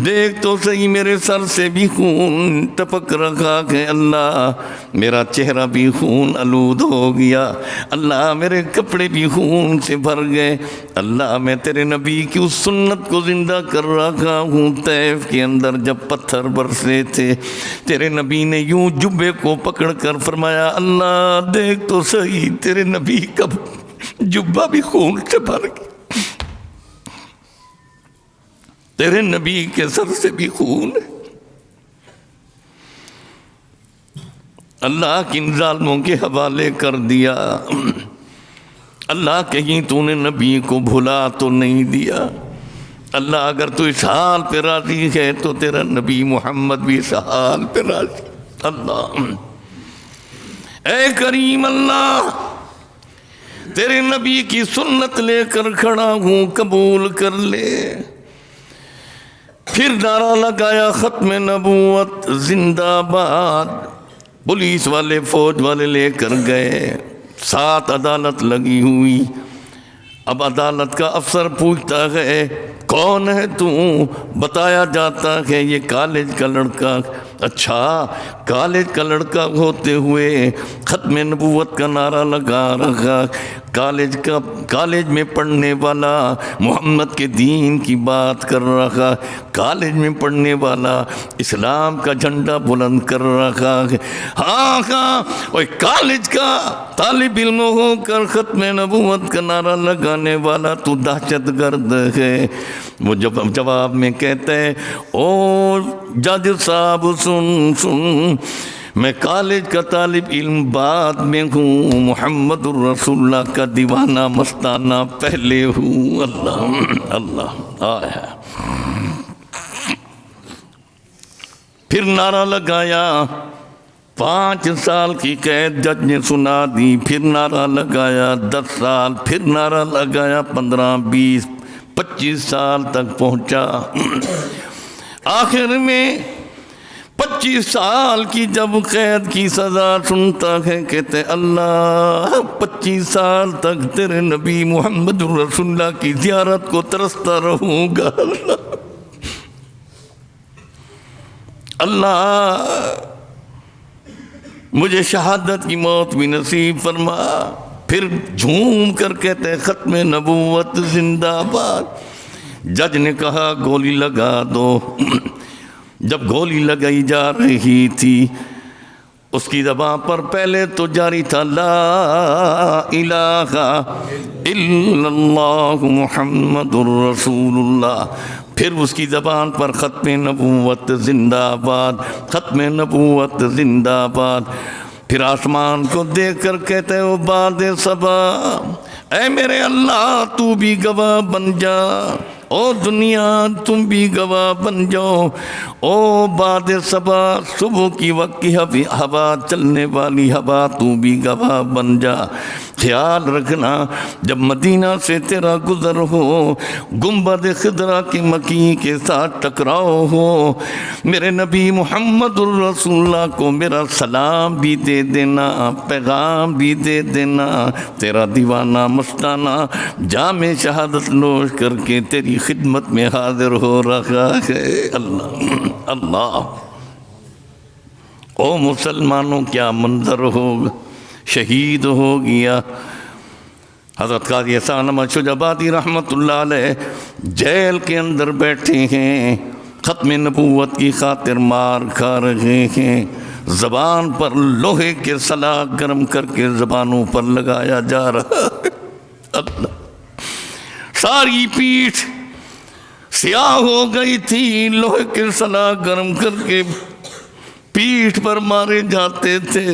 دیکھ تو صحیح، میرے سر سے بھی خون ٹپک رہا ہے. اللہ میرا چہرہ بھی خون آلود ہو گیا. اللہ میرے کپڑے بھی خون سے بھر گئے. اللہ میں تیرے نبی کی اس سنت کو زندہ کر رہا ہوں. طیف کے اندر جب پتھر برسے تھے، تیرے نبی نے یوں جبے کو پکڑ کر فرمایا اللہ دیکھ تو صحیح، تیرے نبی کا جبہ بھی خون سے بھر گیا، تیرے نبی کے سر سے بھی خون ہے. اللہ کن ظالموں کے حوالے کر دیا. اللہ کہیں تو نے نبی کو بھلا تو نہیں دیا. اللہ اگر تو اس حال پہ راضی ہے تو تیرا نبی محمد بھی اس حال پہ راضی. اللہ اے کریم اللہ تیرے نبی کی سنت لے کر کھڑا ہوں، قبول کر لے. پھر نعرہ لگایا ختم نبوت زندہ باد. پولیس والے فوج والے لے کر گئے، 7 عدالت لگی ہوئی. اب عدالت کا افسر پوچھتا ہے کون ہے تو؟ بتایا جاتا ہے یہ کالج کا لڑکا. اچھا کالج کا لڑکا ہوتے ہوئے ختم نبوت کا نعرہ لگا رہا، کالج میں پڑھنے والا محمد کے دین کی بات کر رہا، کالج میں پڑھنے والا اسلام کا جھنڈا بلند کر رہا ہے. ہاں اور کالج کا طالب علم ہو کر ختم نبوت کا نعرہ لگانے والا تو دہشت گرد ہے. وہ جواب میں کہتے ہیں او جج صاحب سن میں کالج کا طالب علم بعد میں ہوں، محمد الرسول اللہ کا دیوانہ مستانہ پہلے ہوں. اللہ آیا. پھر نعرہ لگایا، 5 سال کی قید جج نے سنا دی. پھر نعرہ لگایا 10 سال، پھر نعرہ لگایا 15 20 25 سال تک پہنچا. آخر میں 25 سال کی جب قید کی سزا سنتا ہے کہتے اللہ 25 سال تک تیرے نبی محمد رسول اللہ کی زیارت کو ترستا رہوں گا اللہ مجھے شہادت کی موت بھی نصیب فرما۔ پھر جھوم کر کہتے ختم نبوت زندہ باد۔ جج نے کہا گولی لگا دو۔ جب گولی لگائی جا رہی تھی اس کی زبان پر پہلے تو جاری تھا لا الہ الا اللہ محمد الرسول اللہ، پھر اس کی زبان پر ختم نبوت زندہ باد، ختم نبوت زندہ باد۔ پھر آسمان کو دیکھ کر کہتے ہو باد صبا اے میرے اللہ تو بھی گواہ بن جا، او دنیا تم بھی گواہ بن جاؤ، او باد صبا صبح کی وقت کی ہوا چلنے والی ہوا تو بھی گواہ بن جا۔ خیال رکھنا جب مدینہ سے تیرا گزر ہو، گنبد خضرا کی مکی کے ساتھ ٹکراؤ ہو، میرے نبی محمد الرسول اللہ کو میرا سلام بھی دے دینا، پیغام بھی دے دینا۔ تیرا دیوانہ مستانہ جام شہادت نوش کر کے تیری خدمت میں حاضر ہو رہا ہے۔ اللہ اللہ، او مسلمانوں کیا منظر ہوگا، شہید ہو گیا۔ حضرت قاضی احسان احمد شجابادی رحمۃ اللہ علیہ جیل کے اندر بیٹھے ہیں، ختم نبوت کی خاطر مار کھا رہے ہیں، زبان پر لوہے کے سلاخ گرم کر کے زبانوں پر لگایا جا رہا ہے۔ اللہ، ساری پیٹھ سیاہ ہو گئی تھی، لوہے کے سلاخ گرم کر کے پیٹھ پر مارے جاتے تھے،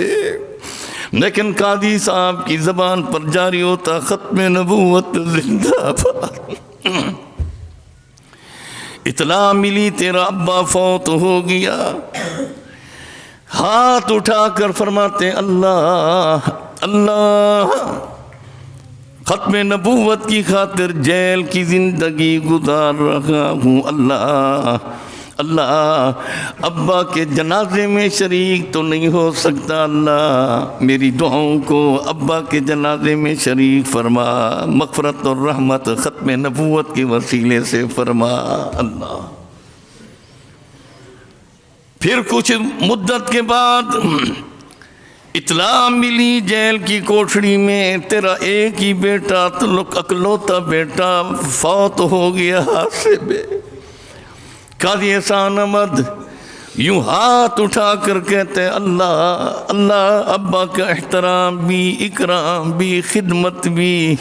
لیکن قاضی صاحب کی زبان پر جاری ہوتا ختم نبوت زندہ باد۔ اطلاع ملی تیرا ابا فوت ہو گیا، ہاتھ اٹھا کر فرماتے اللہ اللہ، ختم نبوت کی خاطر جیل کی زندگی گزار رہا ہوں، اللہ اللہ ابا کے جنازے میں شریک تو نہیں ہو سکتا، اللہ میری دعاؤں کو ابا کے جنازے میں شریک فرما، مغفرت اور رحمت ختم نبوت کے وسیلے سے فرما اللہ۔ پھر کچھ مدت کے بعد اطلاع ملی جیل کی کوٹھڑی میں تیرا ایک ہی بیٹا، اکلوتا بیٹا فوت ہو گیا حادثے میں۔ قاضی احسان احمد یوں ہاتھ اٹھا کر کہتے اللہ اللہ، ابا کا احترام بھی، اکرام بھی، خدمت بھی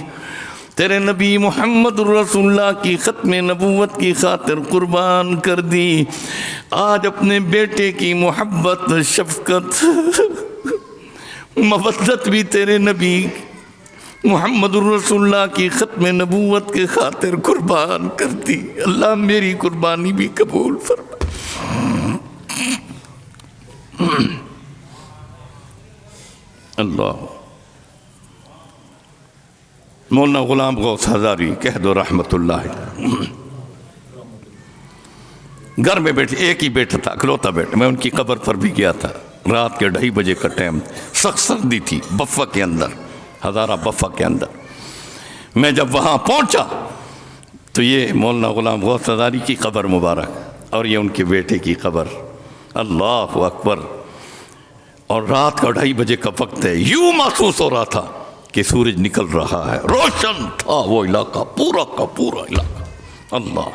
تیرے نبی محمد رسول اللہ کی ختم نبوت کی خاطر قربان کر دی۔ آج اپنے بیٹے کی محبت، شفقت، مودت بھی تیرے نبی محمد الرسول اللہ کی ختم نبوت کے خاطر قربان کر دی، اللہ میری قربانی بھی قبول فرما۔ اللہ، مولانا غلام غوث ہزاری کہہ دو رحمت اللہ، گھر میں بیٹھے، ایک ہی بیٹا تھا، اکلوتا بیٹا، میں ان کی قبر پر بھی گیا تھا، رات کے 2:30 بجے کا ٹائم، سخت سردی تھی بفا کے اندر، ہزارہ بفا کے اندر۔ میں جب وہاں پہنچا تو یہ مولانا غلام غوث ہزاری کی قبر مبارک اور یہ ان کے بیٹے کی قبر، اللہ اکبر۔ اور رات کا 2:30 بجے کا وقت ہے، یوں محسوس ہو رہا تھا کہ سورج نکل رہا ہے، روشن تھا وہ علاقہ، پورا کا پورا علاقہ۔ اللہ،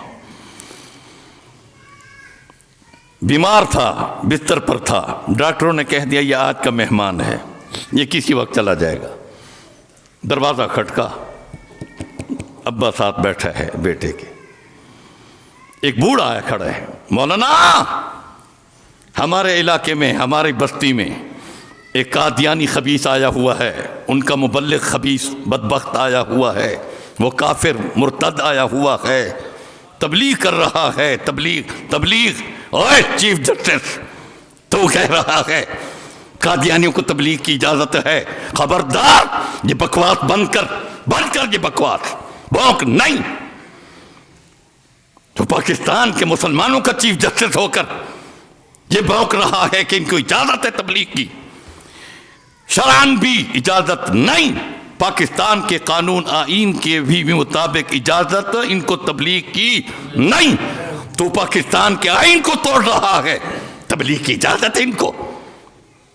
بیمار تھا، بستر پر تھا، ڈاکٹروں نے کہہ دیا یہ آج کا مہمان ہے، یہ کسی وقت چلا جائے گا۔ دروازہ کھٹکا، ابا ساتھ بیٹھا ہے بیٹے کے، ایک بوڑھا آیا کھڑا ہے، مولانا ہمارے علاقے میں، ہماری بستی میں ایک قادیانی خبیث آیا ہوا ہے، ان کا مبلغ خبیث بدبخت آیا ہوا ہے، وہ کافر مرتد آیا ہوا ہے، تبلیغ کر رہا ہے، تبلیغ۔ اوے چیف جسٹس، تو کہہ رہا ہے قادیانیوں کو تبلیغ کی اجازت ہے، خبردار یہ بکواس بند کر یہ بکواس، بوک نہیں۔ تو پاکستان کے مسلمانوں کا چیف جسٹس ہو کر یہ بھونک رہا ہے کہ ان کو اجازت ہے تبلیغ کی، شرعاً بھی اجازت نہیں، پاکستان کے قانون آئین کے بھی مطابق اجازت ان کو تبلیغ کی نہیں۔ تو پاکستان کے آئین کو توڑ رہا ہے، تبلیغ کی اجازت ہے ان کو؟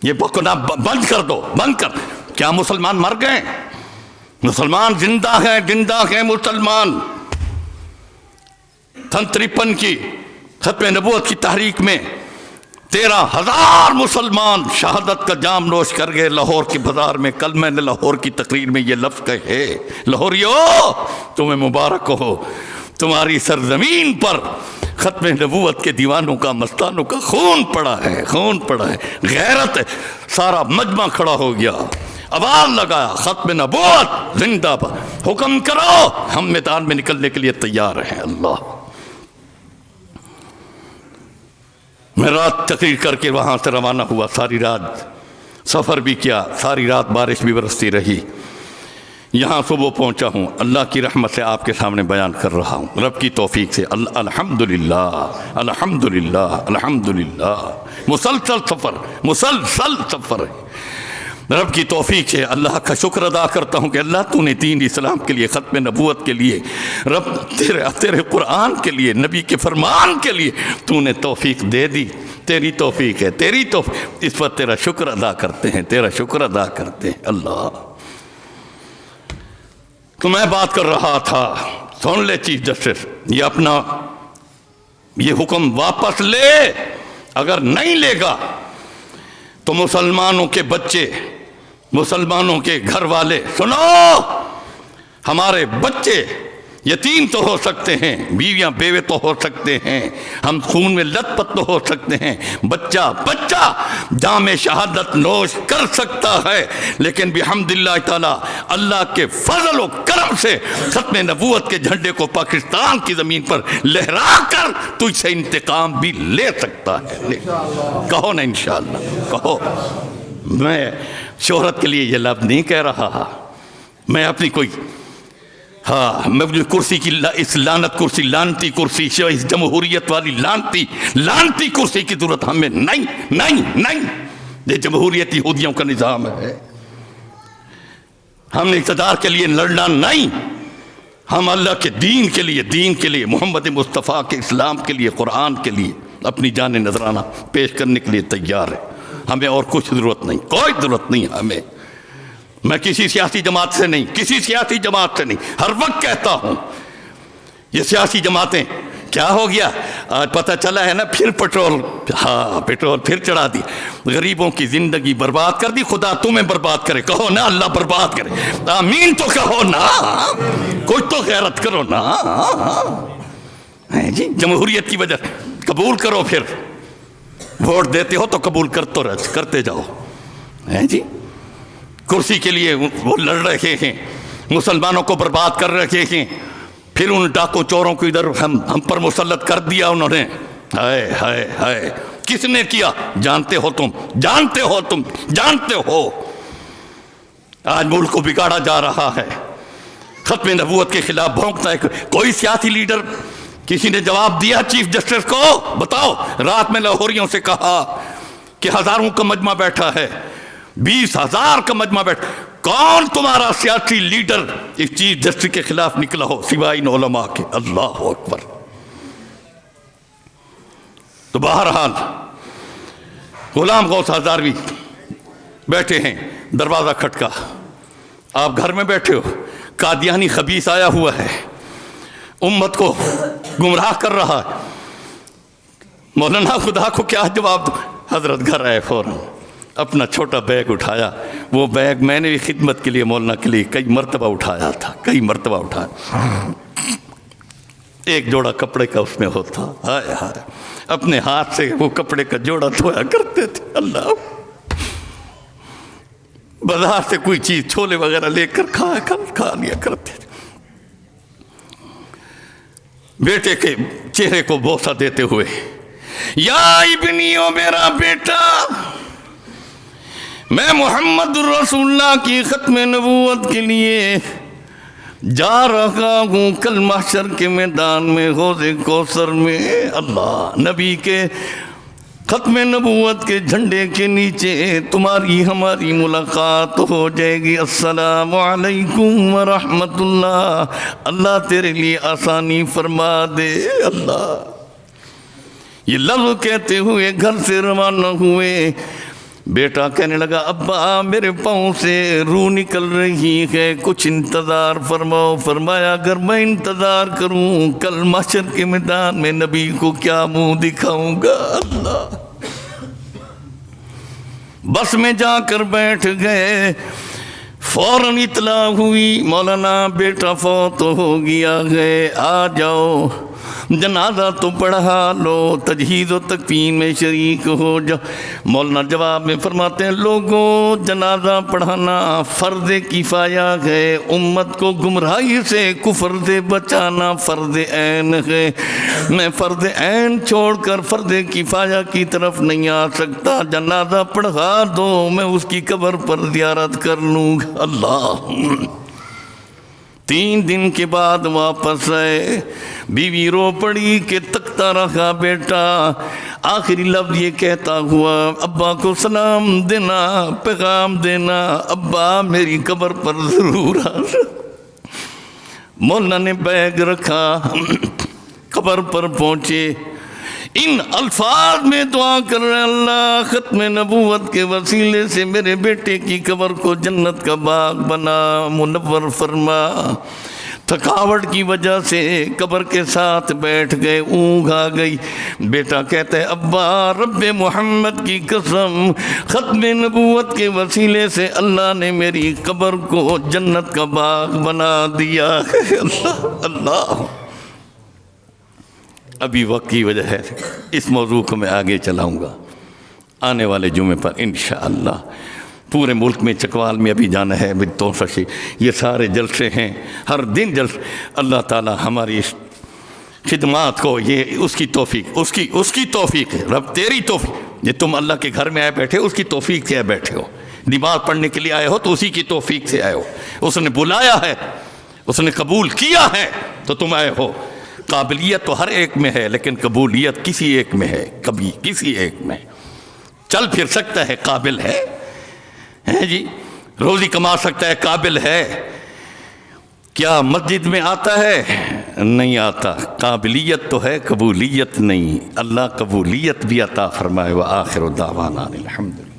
یہ بکنا بند کر دو، بند کر۔ کیا مسلمان مر گئے؟ مسلمان زندہ ہیں مسلمان۔ سن 53 کی ختم نبوت کی تحریک میں 13,000 مسلمان شہادت کا جام نوش کر گئے لاہور کے بازار میں۔ کل میں نے لاہور کی تقریر میں یہ لفظ کہے، لاہوریو تمہیں مبارک ہو، تمہاری سرزمین پر ختم نبوت کے دیوانوں کا، مستانوں کا خون پڑا ہے، خون پڑا ہے، غیرت ہے۔ سارا مجمع کھڑا ہو گیا، آواز لگایا، ختم نبوت زندہ باد، حکم کرو، ہم میدان میں نکلنے کے لیے تیار ہیں۔ اللہ، میں رات تقریر کر کے وہاں سے روانہ ہوا، ساری رات سفر بھی کیا، ساری رات بارش بھی برستی رہی، یہاں صبح پہنچا ہوں۔ اللہ کی رحمت سے آپ کے سامنے بیان کر رہا ہوں، رب کی توفیق سے۔ الحمدللہ الحمدللہ الحمدللہ، مسلسل سفر ہے، رب کی توفیق سے اللہ کا شکر ادا کرتا ہوں کہ اللہ تو نے دین اسلام کے لیے، ختم نبوت کے لیے، رب تیرے قرآن کے لیے، نبی کے فرمان کے لیے تو نے توفیق دے دی، تیری توفیق ہے، تیری توفیق، اس پر تیرا شکر ادا کرتے ہیں، تیرا شکر ادا کرتے ہیں۔ اللہ، تو میں بات کر رہا تھا، سن لے چیف جسٹس، یہ اپنا یہ حکم واپس لے، اگر نہیں لے گا تو مسلمانوں کے بچے، مسلمانوں کے گھر والے، سنو، ہمارے بچے یتیم تو ہو سکتے ہیں، بیویاں بیوے تو ہو سکتے ہیں، ہم خون میں لت پت تو ہو سکتے ہیں، بچہ جام شہادت نوش کر سکتا ہے، لیکن بحمداللہ تعالی اللہ کے فضل و کرم سے ختم نبوت کے جھنڈے کو پاکستان کی زمین پر لہرا کر تجھ سے انتقام بھی لے سکتا ہے۔ کہو نا انشاءاللہ، کہو۔ میں شہرت کے لیے یہ لفظ نہیں کہہ رہا، میں اپنی کوئی میں کرسی کی، اس لعنت کرسی، لعنتی کرسی، اس جمہوریت والی لعنتی کرسی کی ضرورت ہمیں نہیں۔ یہ جمہوریت یہودیوں کا نظام ہے، ہم نے اقتدار کے لیے لڑنا نہیں، ہم اللہ کے دین کے لیے محمد مصطفیٰ کے اسلام کے لیے، قرآن کے لیے اپنی جان نذرانہ پیش کرنے کے لیے تیار ہے۔ ہمیں اور کچھ ضرورت نہیں، کوئی ضرورت نہیں ہمیں۔ میں کسی سیاسی جماعت سے نہیں، ہر وقت کہتا ہوں، یہ سیاسی جماعتیں کیا ہو گیا آج پتہ چلا ہے نا، پھر پیٹرول پھر چڑھا دی، غریبوں کی زندگی برباد کر دی۔ خدا تمہیں برباد کرے، کہو نا اللہ برباد کرے، آمین تو کہو نا، کچھ تو غیرت کرو نا جی۔ جمہوریت کی وجہ قبول کرو، پھر ووٹ دیتے ہو تو قبول کرتے جاؤ جی۔ کرسی کے لیے وہ لڑ رہے ہیں، مسلمانوں کو برباد کر رہے ہیں، پھر ان ڈاکو چوروں کو ادھر ہم پر مسلط کر دیا انہوں نے۔ ہائے کس نے کیا؟ جانتے ہو۔ آج ملک کو بگاڑا جا رہا ہے، ختم نبوت کے خلاف بھونکتا ہے کوئی سیاسی لیڈر۔ کسی نے جواب دیا چیف جسٹس کو؟ بتاؤ۔ رات میں لاہوریوں سے کہا کہ ہزاروں کا مجمع بیٹھا ہے، 20,000 کا مجمع بیٹھا، کون تمہارا سیاسی لیڈر اس چیف جسٹس کے خلاف نکلا ہو سوائے ان علماء کے؟ اللہ اکبر۔ تو بہرحال غلام غوث ہزاروی بیٹھے ہیں، دروازہ کھٹکا، آپ گھر میں بیٹھے ہو، قادیانی خبیث آیا ہوا ہے، امت کو گمراہ کر رہا ہے، مولانا خدا کو کیا جواب دو؟ حضرت گھر آئے، فوراً اپنا چھوٹا بیگ اٹھایا، وہ بیگ میں نے بھی خدمت کے لیے مولانا کے لیے کئی مرتبہ اٹھایا تھا، ایک جوڑا کپڑے کا اس میں ہوتا، ہائے اپنے ہاتھ سے وہ کپڑے کا جوڑا دھویا کرتے تھے۔ اللہ، بازار سے کوئی چیز چھولے وغیرہ لے کر کھا لیا کرتے تھے۔ بیٹے کے چہرے کو بوسہ دیتے ہوئے، یا ابنیو، میرا بیٹا، میں محمد رسول اللہ کی ختم نبوت کے لیے جا رہا ہوں کل محشر کے میدان میں، حوض کوثر میں۔ اللہ، نبی کے ختم نبوت کے جھنڈے کے نیچے تمہاری ہماری ملاقات ہو جائے گی۔ السلام علیکم ورحمۃ اللہ، اللہ تیرے لیے آسانی فرما دے۔ اللہ یہ لفظ کہتے ہوئے گھر سے روانہ ہوئے۔ بیٹا کہنے لگا ابا میرے پاؤں سے روح نکل رہی ہے، کچھ انتظار فرماؤ۔ فرمایا اگر میں انتظار کروں کل محشر کے میدان میں نبی کو کیا منہ دکھاؤں گا۔ اللہ بس میں جا کر بیٹھ گئے، فوراً اطلاع ہوئی مولانا بیٹا فوت ہو گیا ہے، آ جاؤ جنازہ تو پڑھا لو، تجہیز و تکفین میں شریک ہو جاؤ۔ مولانا جواب میں فرماتے ہیں لوگوں جنازہ پڑھانا فرض کفایہ ہے، امت کو گمراہی سے کفر سے بچانا فرض عین ہے۔ میں فرض عین چھوڑ کر فرض کفایہ کی طرف نہیں آ سکتا، جنازہ پڑھا دو میں اس کی قبر پر زیارت کر لوں گا۔ اللہ 3 دن کے بعد واپس آئے، بیوی رو پڑی کہ تکتا رہا بیٹا، آخری لفظ یہ کہتا ہوا ابا کو سلام دینا، پیغام دینا، ابا میری قبر پر ضرور آنا۔ مولانا نے بیگ رکھا، قبر پر پہنچے، ان الفاظ میں دعا کر رہے اللہ ختم نبوت کے وسیلے سے میرے بیٹے کی قبر کو جنت کا باغ بنا، منور فرما۔ تھکاوٹ کی وجہ سے قبر کے ساتھ بیٹھ گئے، اونگ آ گئی۔ بیٹا کہتا ہے ابا رب محمد کی قسم ختم نبوت کے وسیلے سے اللہ نے میری قبر کو جنت کا باغ بنا دیا ہے۔ اللہ اللہ ابھی وقت کی وجہ ہے اس موضوع کو میں آگے چلاؤں گا آنے والے جمعے پر انشاءاللہ۔ پورے ملک میں چکوال میں ابھی جانا ہے، ابھی توفشی یہ سارے جلسے ہیں، ہر دن جلسے۔ اللہ تعالی ہماری اس خدمات کو، یہ اس کی توفیق، اس کی توفیق ہے، رب تیری توفیق۔ یہ تم اللہ کے گھر میں آئے بیٹھے اس کی توفیق سے آئے بیٹھے ہو، نماز پڑھنے کے لیے آئے ہو تو اسی کی توفیق سے آئے ہو، اس نے بلایا ہے، اس نے قبول کیا ہے تو تم آئے ہو۔ قابلیت تو ہر ایک میں ہے لیکن قبولیت کسی ایک میں ہے، کبھی کسی ایک میں۔ چل پھر سکتا ہے، قابل ہے جی، روزی کما سکتا ہے، قابل ہے، کیا مسجد میں آتا ہے؟ نہیں آتا۔ قابلیت تو ہے، قبولیت نہیں۔ اللہ قبولیت بھی عطا فرمائے۔ وآخر دعوانا الحمدللہ۔